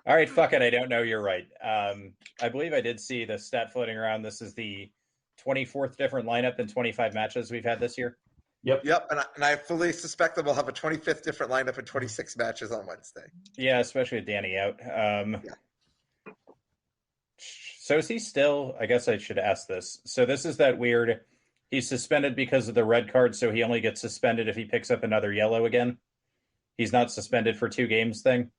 All right, fuck it. I don't know. You're right. I believe I did see the stat floating around. This is the 24th different lineup in 25 matches we've had this year. Yep. And I fully suspect that we'll have a 25th different lineup in 26 matches on Wednesday. Yeah, especially with Danny out. So is he still, I guess I should ask this. So this is that weird, he's suspended because of the red card, so he only gets suspended if he picks up another yellow again. He's not suspended for 2 games thing.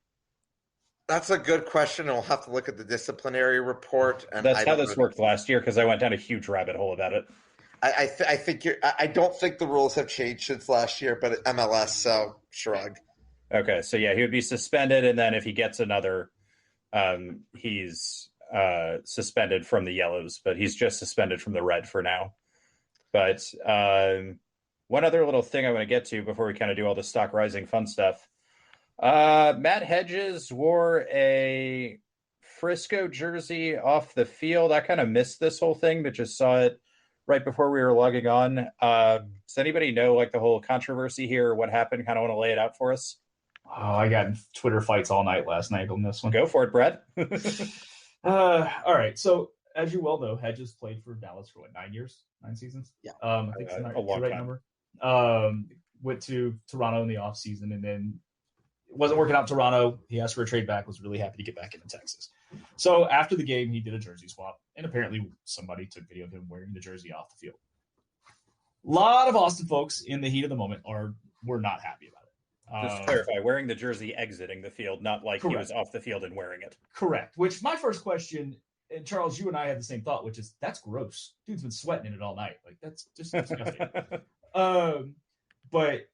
That's a good question. We'll have to look at the disciplinary report. And that's how this worked last year, because I went down a huge rabbit hole about it. I think I don't think the rules have changed since last year, but MLS, so shrug. Okay, so yeah, he would be suspended, and then if he gets another, he's suspended from the yellows, but he's just suspended from the red for now. But one other little thing I want to get to before we kind of do all the stock rising fun stuff. Matt Hedges wore a Frisco jersey off the field. I kind of missed this whole thing, but just saw it right before we were logging on. Does anybody know like the whole controversy here, what happened? Kind of want to lay it out for us? Oh, I got Twitter fights all night last night on this one. Go for it, Brad. All right. So as you well know, Hedges played for Dallas for 9 years, 9 seasons? Yeah. I think it's a long right time. Number. Went to Toronto in the offseason, and then it wasn't working out in Toronto. He asked for a trade back, was really happy to get back into Texas. So after the game, he did a jersey swap, and apparently somebody took video of him wearing the jersey off the field. A lot of Austin folks in the heat of the moment were not happy about it. Just to clarify, wearing the jersey exiting the field, not like correct. He was off the field and wearing it. Correct. Which my first question, and Charles, you and I had the same thought, which is that's gross. Dude's been sweating in it all night. Like that's just disgusting. But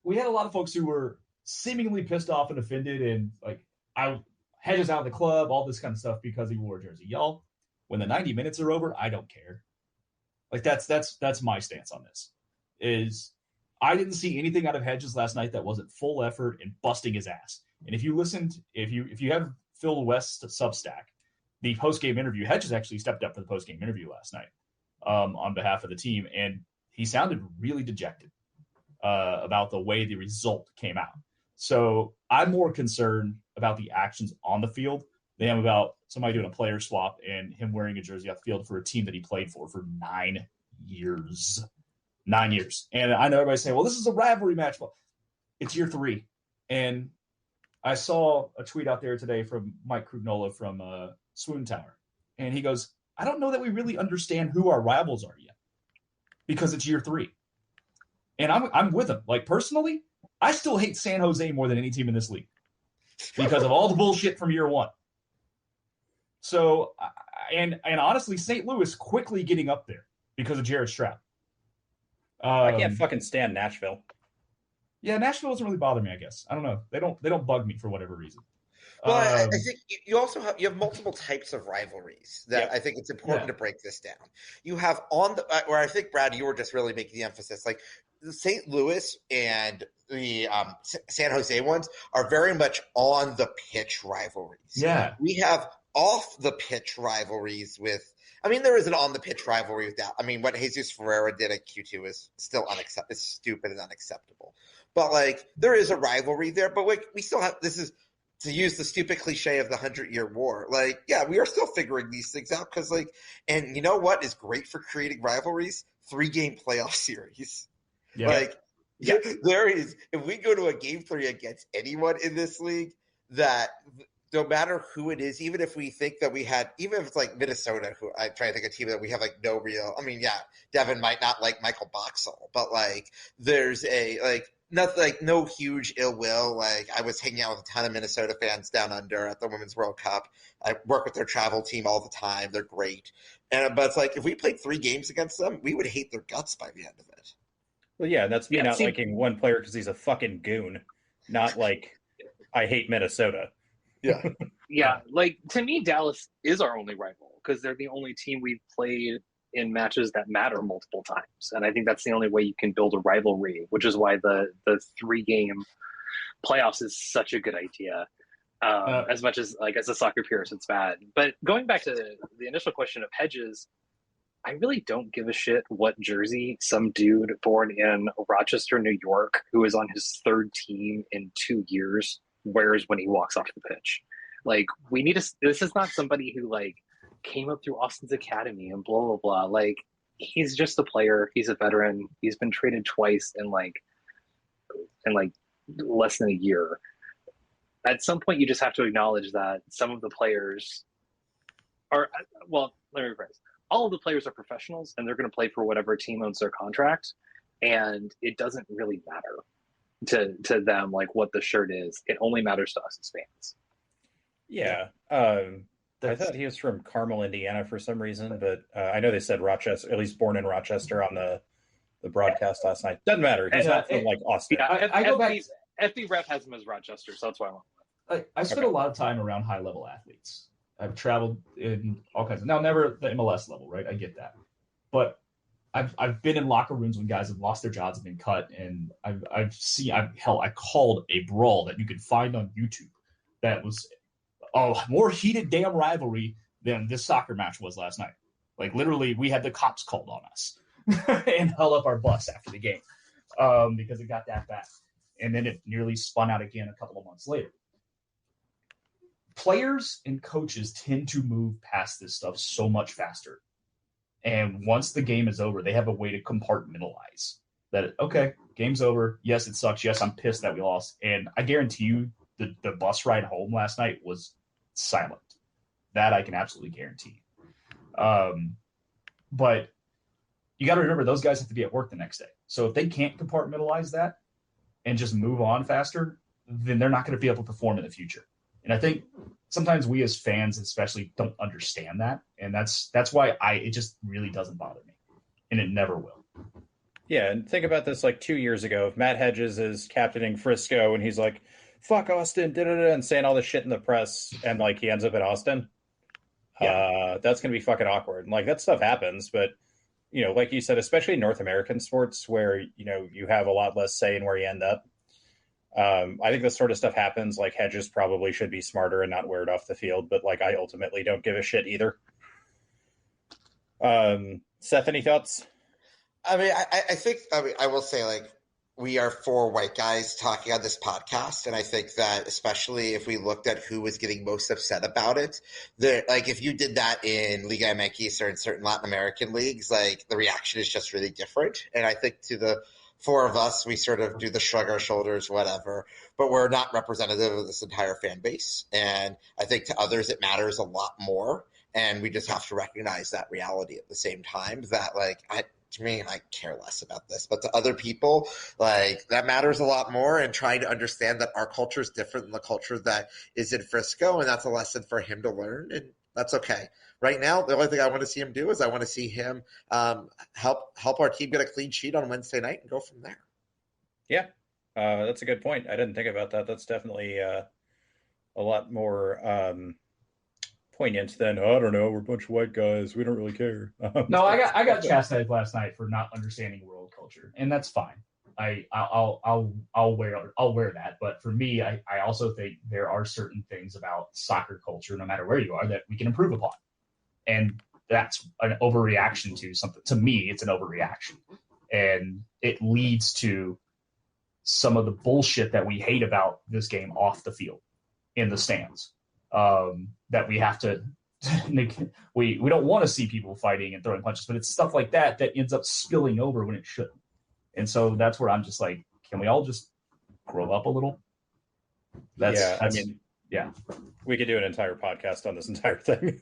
we had a lot of folks who were seemingly pissed off and offended and like Hedges out of the club, all this kind of stuff because he wore a jersey. Y'all, when the 90 minutes are over, I don't care. Like that's my stance on this. Is I didn't see anything out of Hedges last night that wasn't full effort and busting his ass. And if you have Phil West's Substack, the post-game interview, Hedges actually stepped up for the post-game interview last night on behalf of the team, and he sounded really dejected about the way the result came out. So I'm more concerned about the actions on the field than I am about somebody doing a player swap and him wearing a jersey off the field for a team that he played for 9 years. 9 years. And I know everybody's saying, well, this is a rivalry match. Well, it's year 3. And I saw a tweet out there today from Mike Krugnola from Swoon Tower. And he goes, I don't know that we really understand who our rivals are yet because it's year 3. And I'm with him. Like, personally, I still hate San Jose more than any team in this league because of all the bullshit from year 1. So, and honestly, St. Louis quickly getting up there because of Jared Stroud. I can't fucking stand Nashville. Yeah, Nashville doesn't really bother me, I guess. I don't know. They don't bug me for whatever reason. Well, I think you also have multiple types of rivalries that I think it's important to break this down. You have where I think, Brad, you were just really making the emphasis, like the St. Louis and the San Jose ones are very much on the pitch rivalries. Yeah. We have off the pitch rivalries with, I mean, there is an on the pitch rivalry with that. I mean, what Jesus Ferreira did at Q2 is still unacceptable. It's stupid and unacceptable. But like, there is a rivalry there. But like, we still have, this is, to use the stupid cliche of the 100-Year War, like, yeah, we are still figuring these things out because, like, and you know what is great for creating rivalries? 3-game playoff series. Yeah. Like, there is, if we go to a game 3 against anyone in this league, that no matter who it is, even if we think that we had, even if it's like Minnesota, who I try to think of a team that we have like no real, I mean, yeah, Devan might not like Michael Boxall, but like, there's a, like, nothing, like no huge ill will. Like, I was hanging out with a ton of Minnesota fans down under at the Women's World Cup. I work with their travel team all the time. They're great. But it's like, if we played 3 games against them, we would hate their guts by the end of it. Well, yeah, that's me not liking one player because he's a fucking goon, not like I hate Minnesota. Yeah. Yeah, like, to me, Dallas is our only rival because they're the only team we've played in matches that matter multiple times. And I think that's the only way you can build a rivalry, which is why the 3-game playoffs is such a good idea. As much as, like, as a soccer purist, it's bad. But going back to the initial question of Hedges, I really don't give a shit what jersey some dude born in Rochester, New York, who is on his 3rd team in 2 years, wears when he walks off the pitch. Like, we need to, this is not somebody who, like, came up through Austin's academy and blah, blah, blah. Like, he's just a player. He's a veteran. He's been traded twice in less than a year. At some point, you just have to acknowledge that some of the players are, well, let me rephrase. All of the players are professionals, and they're going to play for whatever team owns their contract, and it doesn't really matter to them, like, what the shirt is. It only matters to us as fans. Yeah. I thought he was from Carmel, Indiana for some reason, but I know they said Rochester, at least born in Rochester on the broadcast last night. Doesn't matter. He's not from like Austin. Yeah, I go back. FB Ref has him as Rochester, so that's why I went. I spent a lot of time around high-level athletes. I've traveled in all kinds of, now never the MLS level, right? I get that. But I've been in locker rooms when guys have lost their jobs and been cut, and I called a brawl that you could find on YouTube that was a more heated damn rivalry than this soccer match was last night. Like, literally, we had the cops called on us and held up our bus after the game because it got that bad. And then it nearly spun out again a couple of months later. Players and coaches tend to move past this stuff so much faster. And once the game is over, they have a way to compartmentalize that, okay, game's over. Yes, it sucks. Yes, I'm pissed that we lost. And I guarantee you the bus ride home last night was silent. That I can absolutely guarantee. But you got to remember, those guys have to be at work the next day. So if they can't compartmentalize that and just move on faster, then they're not going to be able to perform in the future. And I think sometimes we as fans especially don't understand that. And that's why it just really doesn't bother me. And it never will. Yeah, and think about this like 2 years ago. If Matt Hedges is captaining Frisco and he's like, fuck Austin, and saying all this shit in the press, and like he ends up in Austin, that's going to be fucking awkward. And like, that stuff happens, but you know, like you said, especially in North American sports where, you know, you have a lot less say in where you end up. I think this sort of stuff happens. Like, Hedges probably should be smarter and not wear it off the field, but like, I ultimately don't give a shit either. Seth, any thoughts? I mean, I think, I will say, like, we are 4 white guys talking on this podcast, and I think that especially if we looked at who was getting most upset about it, like, if you did that in Liga MX or in certain Latin American leagues, like, the reaction is just really different. And I think to the 4 of us, we sort of do the shrug our shoulders, whatever, but we're not representative of this entire fan base. And I think to others, it matters a lot more. And we just have to recognize that reality at the same time that, like, to me, I care less about this, but to other people, like, that matters a lot more, and trying to understand that our culture is different than the culture that is in Frisco, and that's a lesson for him to learn, and that's okay. Right now, the only thing I want to see him do is I want to see him help our team get a clean sheet on Wednesday night and go from there. Yeah, that's a good point. I didn't think about that. That's definitely a a lot more poignant than, oh, I don't know, we're a bunch of white guys, we don't really care. No, I got chastised last night for not understanding world culture, and that's fine. I'll wear that. But for me, I also think there are certain things about soccer culture, no matter where you are, that we can improve upon, and that's an overreaction to something. To me, it's an overreaction, and it leads to some of the bullshit that we hate about this game off the field, in the stands. That we have to we don't want to see people fighting and throwing punches, but it's stuff like that ends up spilling over when it shouldn't. And so that's where I'm just like, can we all just grow up a little? I mean, we could do an entire podcast on this entire thing.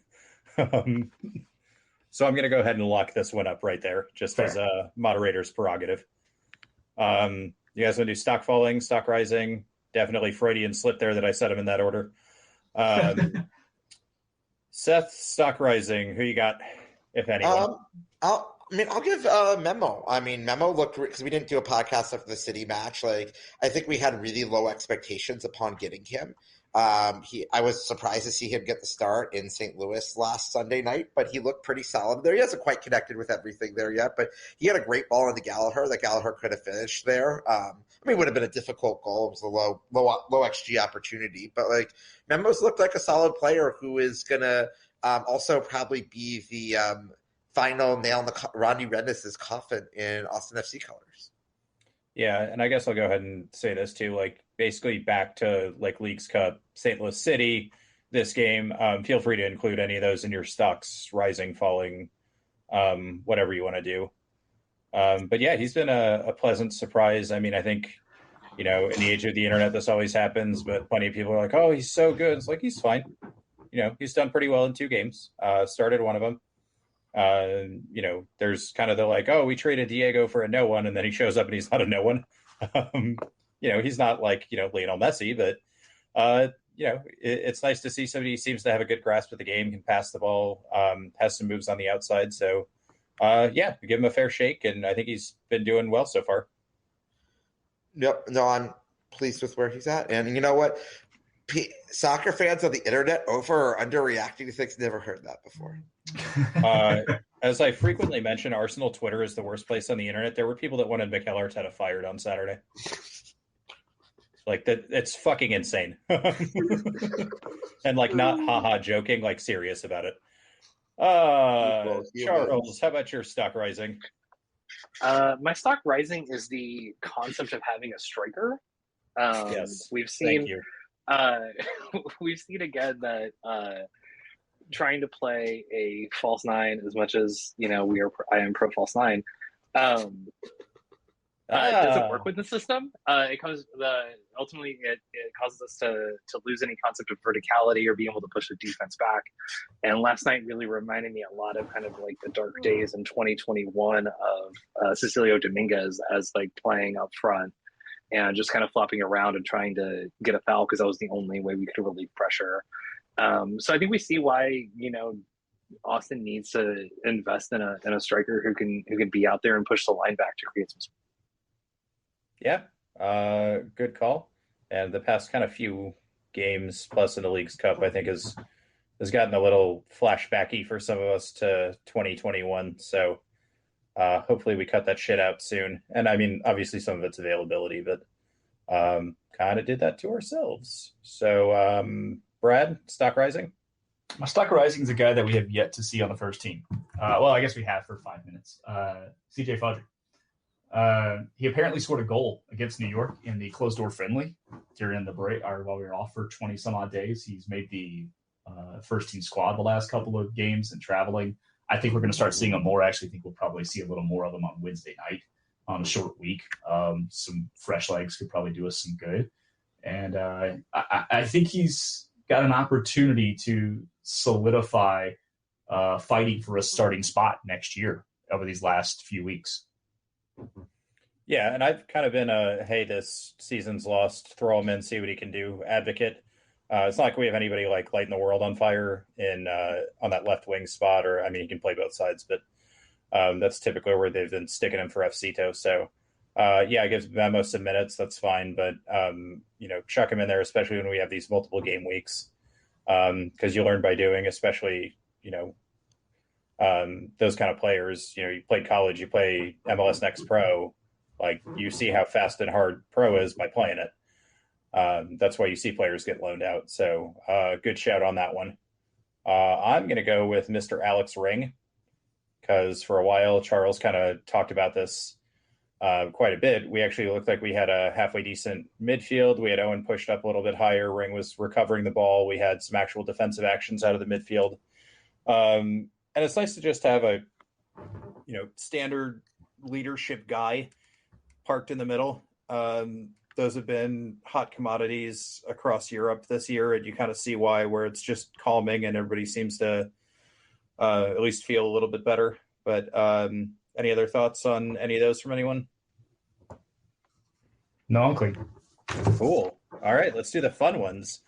So I'm going to go ahead and lock this one up right there, just Fair. As a moderator's prerogative. You guys want to do stock falling, stock rising? Definitely Freudian slip there that I said them in that order. Seth, stock rising. Who you got, if anyone? I'll give Memo. I mean, Memo looked, because we didn't do a podcast after the City match. Like, I think we had really low expectations upon getting him. I was surprised to see him get the start in St. Louis last Sunday night, but he looked pretty solid there. He hasn't quite connected with everything there yet, but he had a great ball into Gallagher that Gallagher could have finished there. It would have been a difficult goal. It was a low XG opportunity, but like Memo's looked like a solid player who is going to also probably be the final nail in the Rodney Redness's coffin in Austin FC colors. Yeah, and I guess I'll go ahead and say this too, like basically back to like Leagues Cup, St. Louis City, this game, feel free to include any of those in your stocks, rising, falling, whatever you want to do. But yeah, he's been a pleasant surprise. I mean, I think, in the age of the internet, this always happens, but plenty of people are like, oh, he's so good. It's like, he's fine. He's done pretty well in 2 games, started one of them. There's kind of the like, oh, we traded Diego for a no one, and then he shows up and he's not a no one. He's not like, Lionel Messi, but, it's nice to see somebody who seems to have a good grasp of the game, can pass the ball, has some moves on the outside. So, give him a fair shake, and I think he's been doing well so far. Yep. No, I'm pleased with where he's at. And you know what? Soccer fans on the internet over or underreacting to things, never heard that before. As I frequently mention, Arsenal Twitter is the worst place on the internet. There were people that wanted Mikel Arteta fired on Saturday. Like that, it's fucking insane. And like not haha joking, like serious about it. Charles, how about your stock rising? My stock rising is the concept of having a striker. Yes, we've seen. Thank you. We've seen again that trying to play a false 9 as much as I am pro false 9 doesn't work with the system. Ultimately it causes us to lose any concept of verticality or being able to push the defense back. And last night really reminded me a lot of kind of like the dark days in 2021 of Cecilio Dominguez as like playing up front and just kind of flopping around and trying to get a foul because that was the only way we could relieve pressure. So I think we see why, Austin needs to invest in a striker who can be out there and push the line back to create some space. Yeah, good call. And the past kind of few games, plus in the Leagues Cup, I think has gotten a little flashbacky for some of us to 2021. So hopefully we cut that shit out soon. And I mean, obviously some of it's availability, but kind of did that to ourselves. So Brad, stock rising? My stock rising is a guy that we have yet to see on the first team. Well, I guess we have for 5 minutes. CJ Fudrick. He apparently scored a goal against New York in the closed-door friendly during the break, or while we were off for 20-some-odd days. He's made the first-team squad the last couple of games and traveling. I think we're going to start seeing him more. I actually think we'll probably see a little more of him on Wednesday night on a short week. Some fresh legs could probably do us some good. And I think he's got an opportunity to solidify fighting for a starting spot next year over these last few weeks. Yeah, and I've kind of been hey, this season's lost, throw him in, see what he can do advocate. It's not like we have anybody like lighting the world on fire in on that left wing spot, or I mean, he can play both sides, but that's typically where they've been sticking him for FCito. So Yeah, gives Memo some minutes. That's fine, but chuck him in there, especially when we have these multiple game weeks, because you learn by doing. Especially those kind of players. You play college, you play MLS Next Pro, like you see how fast and hard pro is by playing it. That's why you see players get loaned out. So good shout on that one. I'm going to go with Mr. Alex Ring, because for a while Charles kind of talked about this quite a bit. We actually looked like we had a halfway decent midfield. We had Owen pushed up a little bit higher. Ring was recovering the ball. We had some actual defensive actions out of the midfield. And it's nice to just have a, standard leadership guy parked in the middle. Those have been hot commodities across Europe this year, and you kind of see why, where it's just calming and everybody seems to at least feel a little bit better. But any other thoughts on any of those from anyone? No, I'm clean. Cool. All right, let's do the fun ones.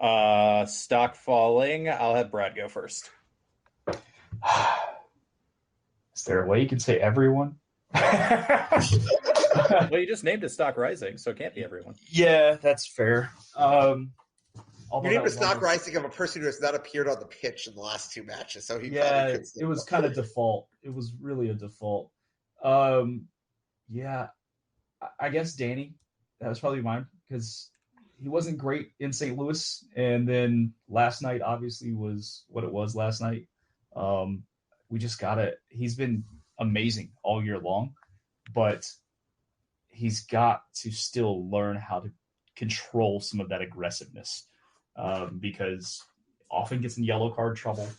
Stock falling. I'll have Brad go first. Is there a way you can say everyone? Well, you just named it stock rising, so it can't be everyone. Yeah, that's fair. You named a stock rising of a person who has not appeared on the pitch in the last 2 matches, so it was kind of default. It was really a default. I guess Danny. That was probably mine, because he wasn't great in St. Louis, and then last night obviously was what it was last night. We just gotta. He's been amazing all year long, but he's got to still learn how to control some of that aggressiveness, because often gets in yellow card trouble.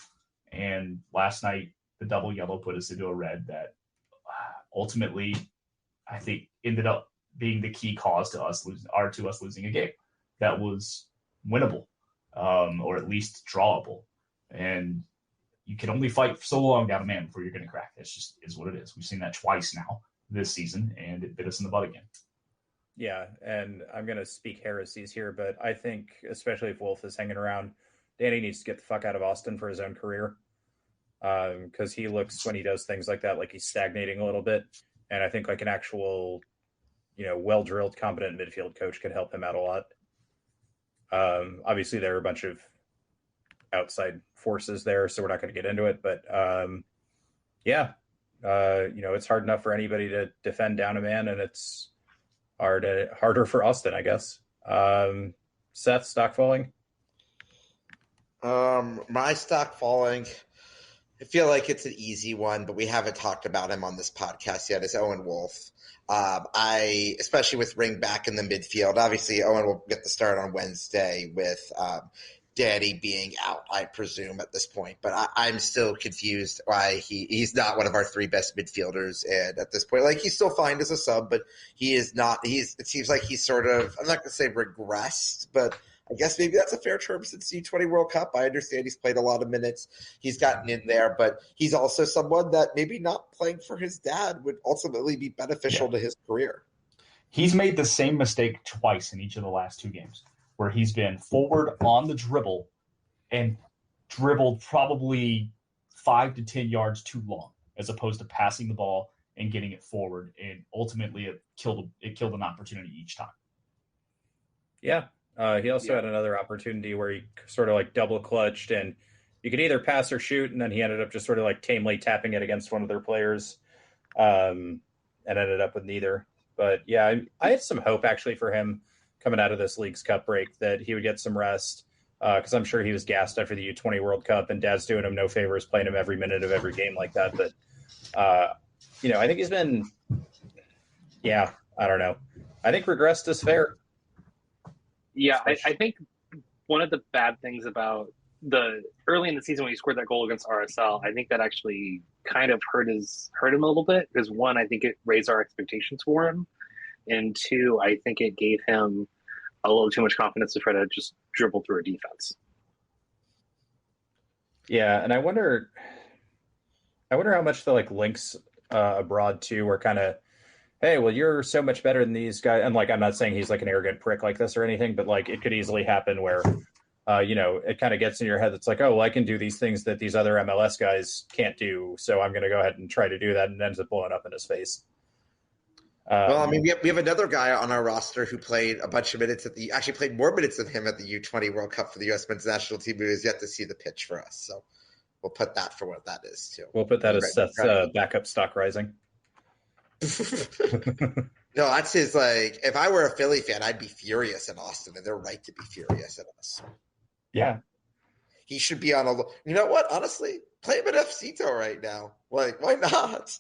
And last night, the double yellow put us into a red that ultimately, I think, ended up being the key cause to us losing a game that was winnable, or at least drawable. And you can only fight so long down a man before you're going to crack. It's just is what it is. We've seen that twice now this season, and it bit us in the butt again. Yeah, and I'm going to speak heresies here, but I think, especially if Wolf is hanging around, Danny needs to get the fuck out of Austin for his own career, because he looks, when he does things like that, like he's stagnating a little bit. And I think like an actual, well-drilled, competent midfield coach could help him out a lot. Obviously, there are a bunch of outside forces there, so we're not going to get into it. But it's hard enough for anybody to defend down a man, and it's harder for Austin, I guess. Seth, stock falling? My stock falling, I feel like it's an easy one, but we haven't talked about him on this podcast yet, is Owen Wolf. Especially with Ring back in the midfield. Obviously, Owen will get the start on Wednesday with Danny being out, I presume, at this point. But I'm still confused why he's not one of our 3 best midfielders. And at this point, like, he's still fine as a sub, but he is not. It seems like he's sort of, I'm not going to say regressed, but I guess maybe that's a fair term since the U20 World Cup. I understand he's played a lot of minutes. He's gotten in there, but he's also someone that maybe not playing for his dad would ultimately be beneficial to his career. He's made the same mistake twice in each of the last 2 games, where he's been forward on the dribble and dribbled probably 5 to 10 yards too long, as opposed to passing the ball and getting it forward. And ultimately it killed an opportunity each time. Yeah. He also had another opportunity where he sort of like double clutched, and you could either pass or shoot, and then he ended up just sort of like tamely tapping it against one of their players, and ended up with neither. But yeah, I had some hope actually for him coming out of this Leagues Cup break that he would get some rest, because I'm sure he was gassed after the U20 World Cup, and Dad's doing him no favors playing him every minute of every game like that. But I think he's been, I don't know. I think regressed is fair. Yeah, I think one of the bad things about the early in the season when he scored that goal against RSL, I think that actually kind of hurt him a little bit, because 1, I think it raised our expectations for him, and 2, I think it gave him a little too much confidence to try to just dribble through a defense. Yeah, and I wonder how much the like links abroad too were kind of, hey, well, you're so much better than these guys. And like, I'm not saying he's like an arrogant prick like this or anything, but like it could easily happen where, it kind of gets in your head. It's like, oh, well, I can do these things that these other MLS guys can't do. So I'm going to go ahead and try to do that, and ends up blowing up in his face. Well, I mean, we have another guy on our roster who played a bunch of minutes actually played more minutes than him at the U20 World Cup for the U.S. men's national team, who has yet to see the pitch for us. So we'll put that for what that is, too. We'll put that as Seth's backup stock rising. No, that's his, if I were a Philly fan, I'd be furious at Austin, and they're right to be furious at us. Yeah. He should be on you know what? Honestly, play him at FCito right now. Why not?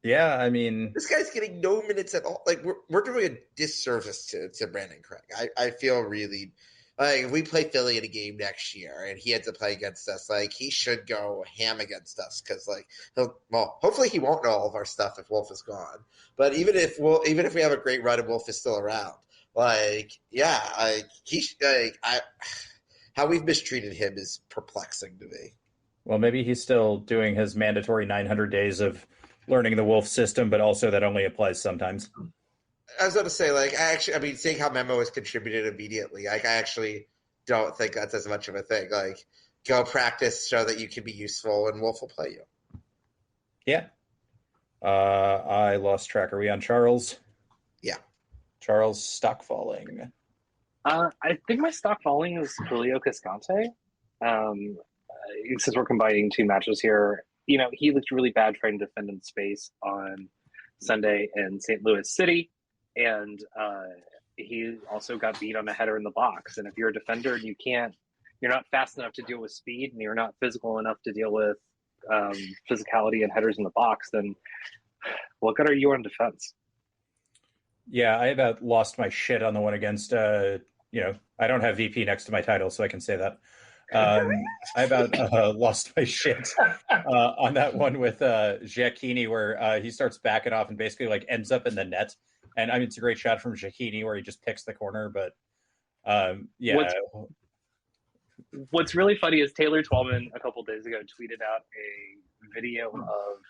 Yeah, I mean, this guy's getting no minutes at all. We're doing a disservice to Brandon Craig. I feel really if we play Philly in a game next year and he had to play against us, he should go ham against us because hopefully he won't know all of our stuff if Wolf is gone. But even if we have a great run and Wolf is still around, how we've mistreated him is perplexing to me. Well, maybe he's still doing his mandatory 900 days of learning the Wolf system, but also that only applies sometimes. I was going to say, seeing how Memo has contributed immediately, I actually don't think that's as much of a thing. Go practice, show that you can be useful, and Wolf will play you. Yeah. I lost track. Are we on Charles? Yeah. Charles, stock falling. I think my stock falling is Julio Cascante. Since we're combining two matches here, he looked really bad trying to defend in space on Sunday in St. Louis City. And he also got beat on a header in the box. And if you're a defender and you're not fast enough to deal with speed and you're not physical enough to deal with physicality and headers in the box, then what good are you on defense? Yeah, I about lost my shit on the one against, I don't have VP next to my title, so I can say that. I about lost my shit on that one with Giacchini, where he starts backing off and basically ends up in the net. And I mean, it's a great shot from Giacchini where he just picks the corner. But What's really funny is Taylor Twellman a couple days ago tweeted out a video of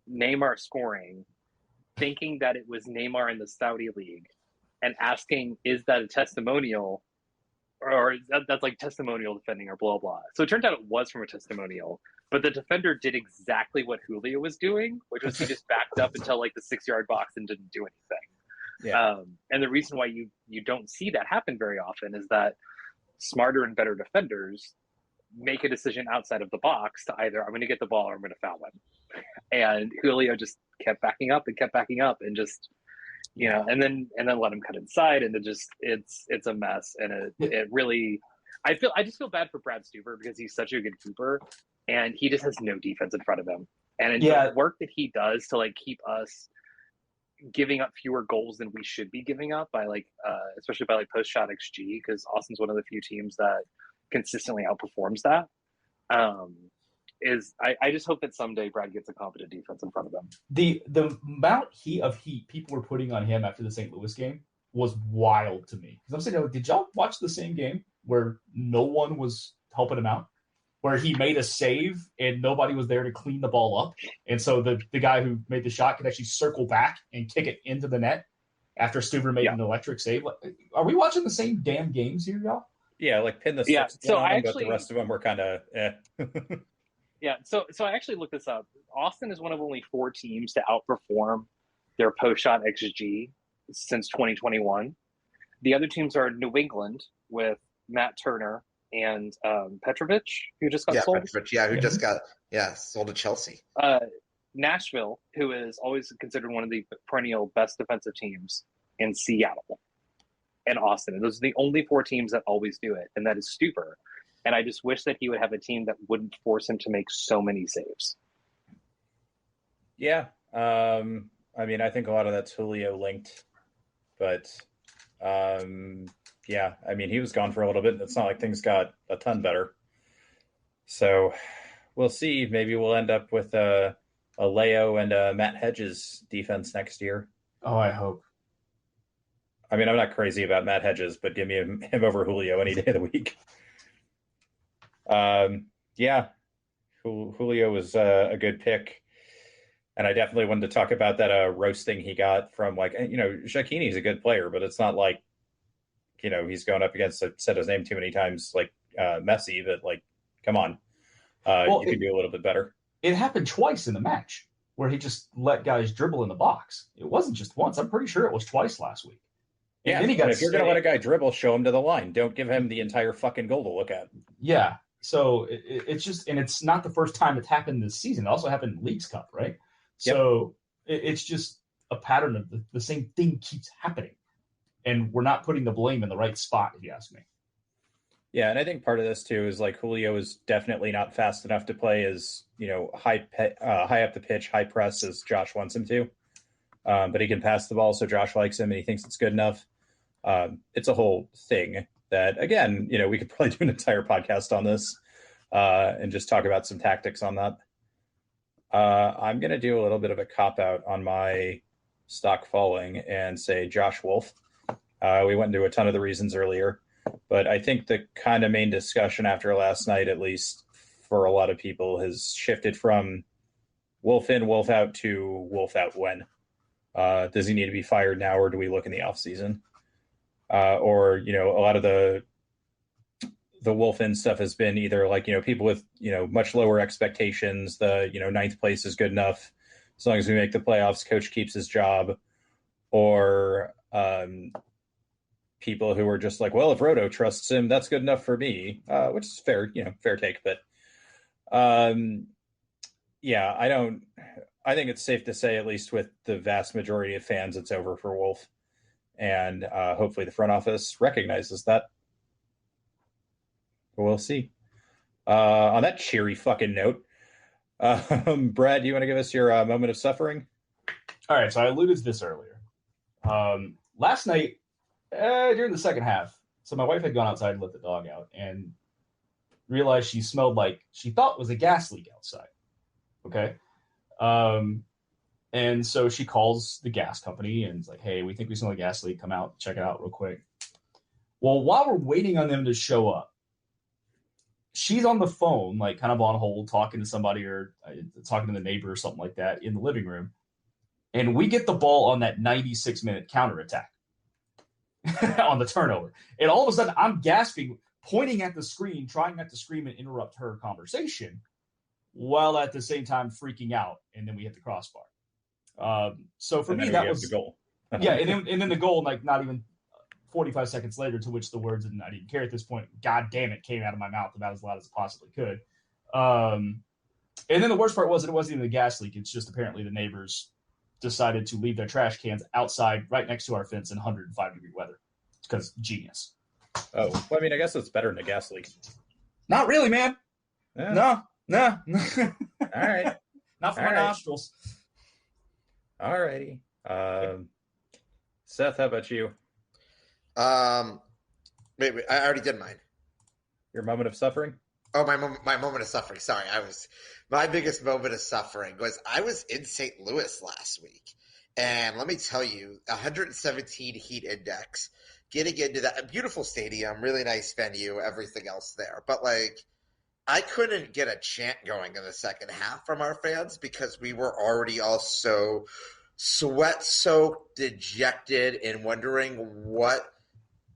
Neymar scoring, thinking that it was Neymar in the Saudi League, and asking, "Is that a testimonial?" Or that's testimonial defending or blah, blah. So it turned out it was from a testimonial, but the defender did exactly what Julio was doing, which was he just backed up until the 6-yard box and didn't do anything. Yeah. And the reason why you don't see that happen very often is that smarter and better defenders make a decision outside of the box to either I'm going to get the ball or I'm going to foul him. And Julio just kept backing up and just, and then let him cut inside, and it's a mess, and it really, I just feel bad for Brad Stuber because he's such a good keeper, and he just has no defense in front of him, and the work that he does to keep us giving up fewer goals than we should be giving up by especially by post shot XG, because Austin's one of the few teams that consistently outperforms that. I just hope that someday Brad gets a competent defense in front of him. The amount of heat people were putting on him after the St. Louis game was wild to me. Because I'm saying, did y'all watch the same game where no one was helping him out? Where he made a save and nobody was there to clean the ball up. And so the guy who made the shot could actually circle back and kick it into the net after Stuber made an electric save. Are we watching the same damn games here, y'all? Yeah, pin the sixth one, but the rest of them were kind of Yeah, so I actually looked this up. Austin is one of only 4 teams to outperform their post-shot XG since 2021. The other teams are New England with Matt Turner and Petrovic, who just got sold. Petrovic, who just got sold to Chelsea. Nashville, who is always considered one of the perennial best defensive teams, in Seattle, and Austin. And those are the only 4 teams that always do it, and that is Stuber. And I just wish that he would have a team that wouldn't force him to make so many saves. Yeah. I mean, I think a lot of that's Julio linked. But, yeah, I mean, he was gone for a little bit. And it's not like things got a ton better. So we'll see. Maybe we'll end up with a Leo and a Matt Hedges defense next year. Oh, I hope. I mean, I'm not crazy about Matt Hedges, but give me him over Julio any day of the week. Yeah, Julio was a good pick, and I definitely wanted to talk about that roasting he got from Giacchini's a good player, but it's not like he's going up against said his name too many times Messi, but come on, you can do a little bit better. It happened twice in the match. where he just let guys dribble in the box. It wasn't just once. I'm pretty sure it was twice last week. And Yeah, then he got if you're going to let a guy dribble, show him to the line. Don't give him the entire fucking goal to look at. Yeah. So it's just, and it's not the first time it's happened this season. It also happened in Leagues Cup, right? So it's just a pattern of the same thing keeps happening. And we're not putting the blame in the right spot, if you ask me. Yeah, and I think part of this too is like Julio is definitely not fast enough to play as high up the pitch, high press as Josh wants him to. But he can pass the ball, so Josh likes him and he thinks it's good enough. It's a whole thing that, again, we could probably do an entire podcast on this and just talk about some tactics on that. I'm going to do a little bit of a cop out on my stock falling and say Josh Wolf. We went into a ton of the reasons earlier. But I think the kind of main discussion after last night, at least for a lot of people, has shifted from Wolf in, Wolf out to Wolf out when. Does he need to be fired now, or do we look in the offseason? Or, a lot of the Wolf in stuff has been either like, people with, much lower expectations. The, ninth place is good enough. As long as we make the playoffs, coach keeps his job. Or people who are just like, well, if Roto trusts him, that's good enough for me, which is fair, fair take. But I think it's safe to say, at least with the vast majority of fans, it's over for Wolf. And hopefully the front office recognizes that. We'll see. On that cheery fucking note, Brad, do you want to give us your moment of suffering? All right, so I alluded to this earlier. Last night, during the second half, so my wife had gone outside and let the dog out and realized she smelled like she thought was a gas leak outside. Okay. And so she calls the gas company and is like, hey, we think we smell a gas leak. Come out, check it out real quick. Well, while we're waiting on them to show up, she's on the phone, like kind of on hold, talking to somebody or talking to the neighbor or something like that in the living room. And we get the ball on that 96-minute counterattack on the turnover. And all of a sudden, I'm gasping, pointing at the screen, trying not to scream and interrupt her conversation, while at the same time freaking out. And then we hit the crossbar. So for me, that was the goal. Yeah, and then the goal, like not even 45 seconds later, to which the words, and I didn't care at this point, God damn it, came out of my mouth about as loud as it possibly could. And then the worst part was it wasn't even a gas leak. It's just apparently the neighbors decided to leave their trash cans outside right next to our fence in 105-degree weather. It's because genius. Oh, well, I mean, I guess it's better than a gas leak. Not really, man. Yeah. No. All right. Not for my nostrils. All righty. Seth, how about you? Wait, I already did mine. Your moment of suffering? Oh, my moment of suffering. Sorry, my biggest moment of suffering was I was in St. Louis last week, and let me tell you, 117 heat index, getting into that beautiful stadium, really nice venue, everything else there, but like I couldn't get a chant going in the second half from our fans because we were already all so sweat-soaked, dejected, and wondering what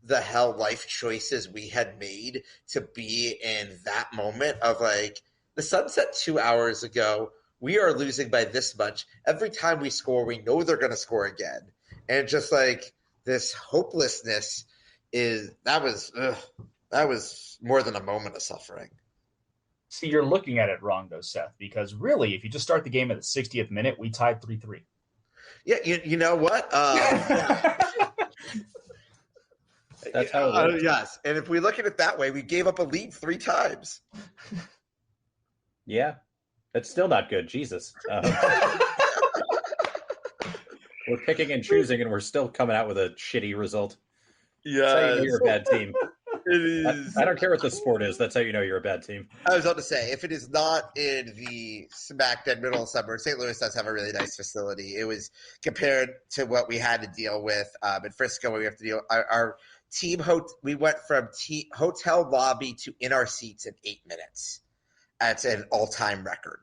the hell life choices we had made to be in that moment of like the sun set 2 hours ago. We are losing by this much. Every time we score, we know they're going to score again. And just like this hopelessness that was more than a moment of suffering. See, you're looking at it wrong, though, Seth, because really, if you just start the game at the 60th minute, we tied 3-3. Yeah, you know what? That's how it works. Yes, and if we look at it that way, we gave up a lead 3 times. Yeah, that's still not good. Jesus. We're picking and choosing, and we're still coming out with a shitty result. Yeah, That's how you know you're a bad team. It is. I don't care what the sport is. That's how you know you're a bad team. I was about to say, if it is not in the smack dead middle of summer, St. Louis does have a really nice facility. It was compared to what we had to deal with in Frisco, where we have to deal. Our team, we went from hotel lobby to in our seats in 8 minutes. That's an all-time record.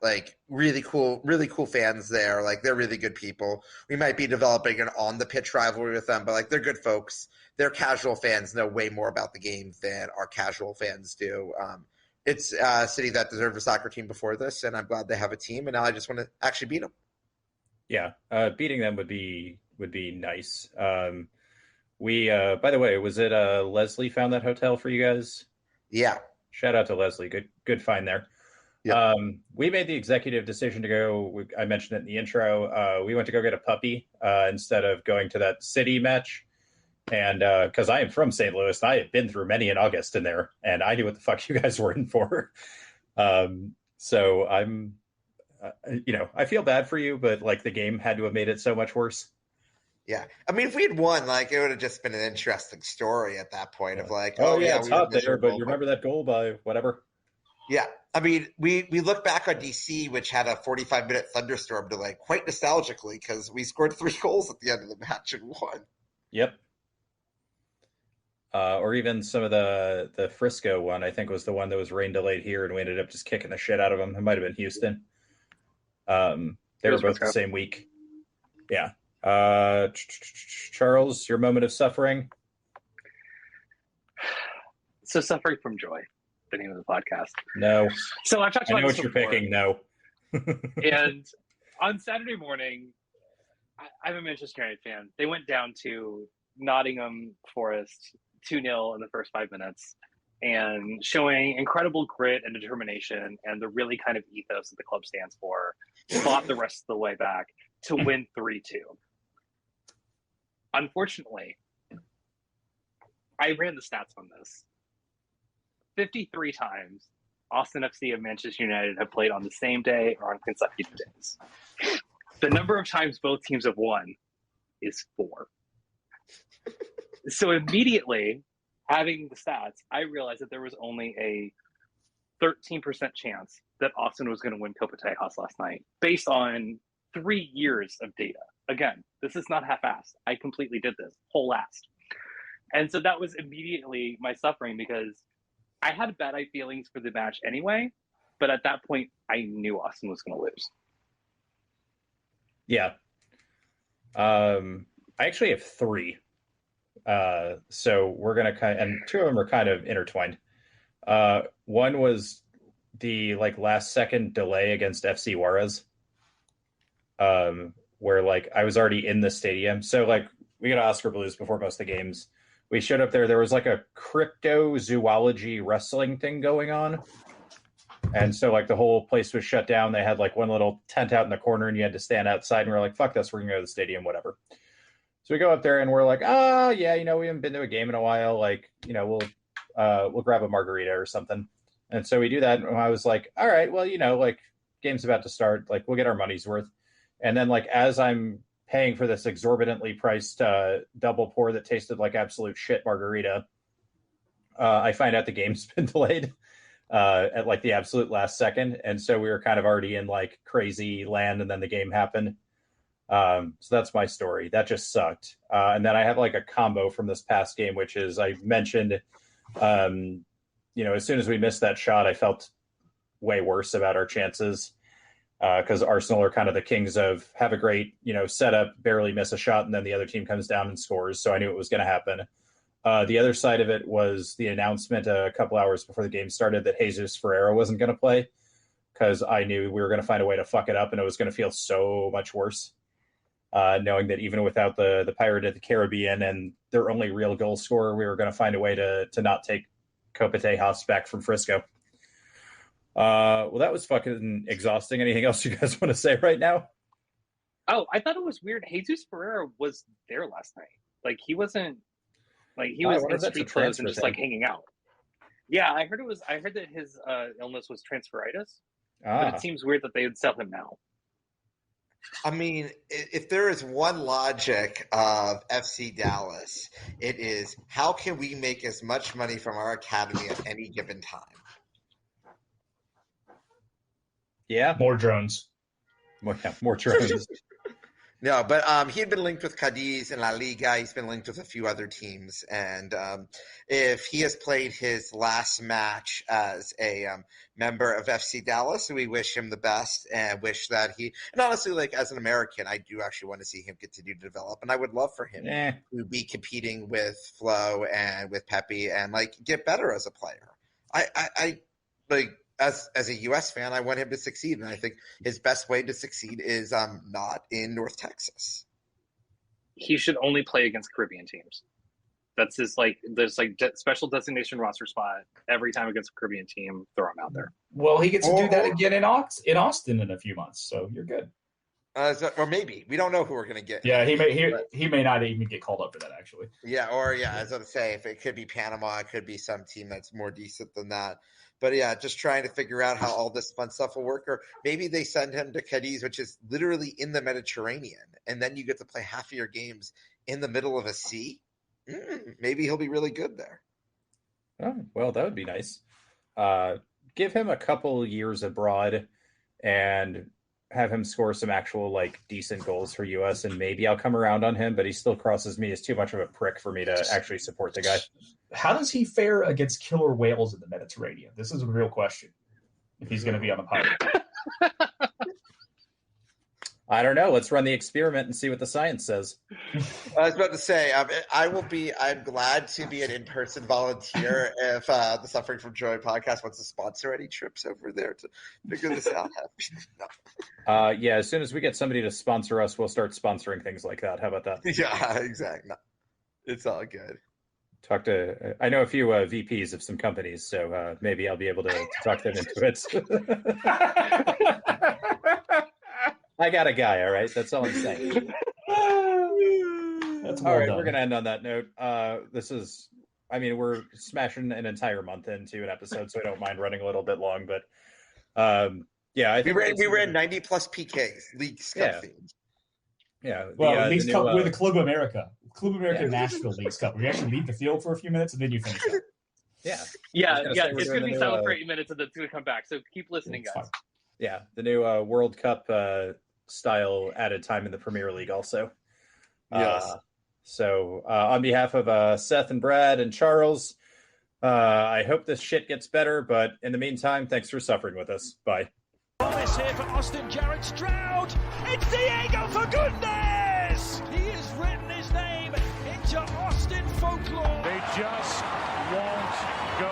Like really cool fans there. Like they're really good people. We might be developing an on the pitch rivalry with them, but like they're good folks. Their casual fans know way more about the game than our casual fans do. It's a city that deserved a soccer team before this, and I'm glad they have a team, and now I just want to actually beat them. Yeah, beating them would be nice. We by the way, was it Leslie found that hotel for you guys? Yeah. Shout out to Leslie. Good find there. Yeah. We made the executive decision to go. I mentioned it in the intro. We went to go get a puppy instead of going to that city match. And because I am from St. Louis, and I had been through many in August in there, and I knew what the fuck you guys were in for. So I'm, I feel bad for you, but like the game had to have made it so much worse. Yeah. I mean, if we had won, like it would have just been an interesting story at that point of like, oh yeah, it's hot there, but you miserable. remember that goal by whatever. Yeah. I mean, we look back on DC, which had a 45-minute thunderstorm delay quite nostalgically because we scored 3 goals at the end of the match and won. Yep. Or even some of the Frisco one, I think was the one that was rain delayed here, and we ended up just kicking the shit out of them. It might have been Houston. They were both Frisco. the same week. Yeah. Charles, your moment of suffering? So Suffering from Joy, the name of the podcast. No. So I've talked I about know this what you're before. picking. No. And on Saturday morning, I'm a Manchester United fan. They went down to Nottingham Forest 2-0 in the first 5 minutes and showing incredible grit and determination and the really kind of ethos that the club stands for, fought the rest of the way back to win 3-2. Unfortunately, I ran the stats on this. 53 times Austin FC and Manchester United have played on the same day or on consecutive days. The number of times both teams have won is 4. So immediately, having the stats, I realized that there was only a 13% chance that Austin was going to win Copa Tejas last night, based on 3 years of data. Again, this is not half-assed. I completely did this, whole-assed. And so that was immediately my suffering because I had bad feelings for the match anyway, but at that point, I knew Austin was going to lose. Yeah. I actually have 3. So we're going to and 2 of them are kind of intertwined. One was the last second delay against FC Juarez, where I was already in the stadium. So we got Oscar Blues before most of the games. We showed up there. There was a cryptozoology wrestling thing going on. And so the whole place was shut down. They had one little tent out in the corner and you had to stand outside, and we're like, fuck this, we're going to go to the stadium, whatever. So we go up there and we're like, yeah, we haven't been to a game in a while. We'll grab a margarita or something. And so we do that. And I was like, all right, well, game's about to start. We'll get our money's worth. And then as I'm paying for this exorbitantly priced double pour that tasted like absolute shit margarita, I find out the game's been delayed at the absolute last second. And so we were kind of already in crazy land, and then the game happened. So that's my story. That just sucked. And then I have a combo from this past game, which is I mentioned, as soon as we missed that shot, I felt way worse about our chances because Arsenal are kind of the kings of have a great, setup, barely miss a shot, and then the other team comes down and scores. So I knew it was going to happen. The other side of it was the announcement a couple hours before the game started that Jesus Ferreira wasn't going to play, because I knew we were going to find a way to fuck it up, and it was going to feel so much worse. Knowing that even without the Pirate of the Caribbean and their only real goal scorer, we were going to find a way to not take Copa Tejas back from Frisco. Well, that was fucking exhausting. Anything else you guys want to say right now? Oh, I thought it was weird. Jesus Ferreira was there last night. He wasn't he was in street clothes and just hanging out. Yeah, I heard that his illness was transferitis, but it seems weird that they would sell him now. I mean, if there is one logic of FC Dallas, it is how can we make as much money from our academy at any given time? Yeah. More drones. More drones. No, but he had been linked with Cadiz in La Liga. He's been linked with a few other teams. And if he has played his last match as a member of FC Dallas, we wish him the best and wish that he – and honestly, as an American, I do actually want to see him continue to develop. And I would love for him to be competing with Flo and with Pepe and, get better as a player. like as a U.S. fan, I want him to succeed, and I think his best way to succeed is not in North Texas. He should only play against Caribbean teams. That's his special designation roster spot every time against a Caribbean team. Throw him out there. Well, he gets to do that again in Austin in a few months, so you're good. Or maybe we don't know who we're going to get. Yeah, he may not even get called up for that actually. Yeah, or I was going to say if it could be Panama, it could be some team that's more decent than that. But yeah, just trying to figure out how all this fun stuff will work. Or maybe they send him to Cadiz, which is literally in the Mediterranean, and then you get to play half of your games in the middle of a sea. Maybe he'll be really good there. Oh, well, that would be nice. Give him a couple years abroad and have him score some actual decent goals for US, and maybe I'll come around on him, but he still crosses me as too much of a prick for me to actually support the guy. How does he fare against killer whales in the Mediterranean? This is a real question. If he's going to be on the pirate. I don't know. Let's run the experiment and see what the science says. I was about to say, I'm glad to be an in-person volunteer if the Suffering from Joy podcast wants to sponsor any trips over there to figure this out. No. Yeah, as soon as we get somebody to sponsor us, we'll start sponsoring things like that. How about that? Yeah, exactly. No, it's all good. I know a few VPs of some companies, so maybe I'll be able to talk them into it. I got a guy, all right? That's all I'm saying. That's all right, done. we're going to end on that note. We're smashing an entire month into an episode, so I don't mind running a little bit long. But, I think we ran 90-plus PKs, League Cup themed. Yeah. Well, Leagues Cup, we're the Club America. Club America Nashville Leagues Cup. We actually leave the field for a few minutes, and then you finish up. Yeah. It's going to be silent for 8 minutes, and then it's going to come back. So keep listening, guys. Fine. Yeah, the new World Cup style added time in the Premier League also. Yes. So on behalf of Seth and Brad and Charles, I hope this shit gets better, but in the meantime, thanks for suffering with us. Bye. Promise here for Austin Jarrett Stroud. It's Diego for goodness! He has written his name into Austin folklore. They just won't go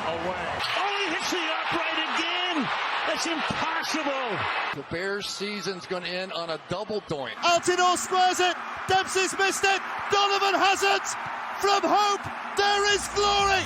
away. Oh, he hits the upright again! That's impossible! The Bears' season's going to end on a double doink. Altidore squares it. Dempsey's missed it. Donovan has it. From hope, there is glory.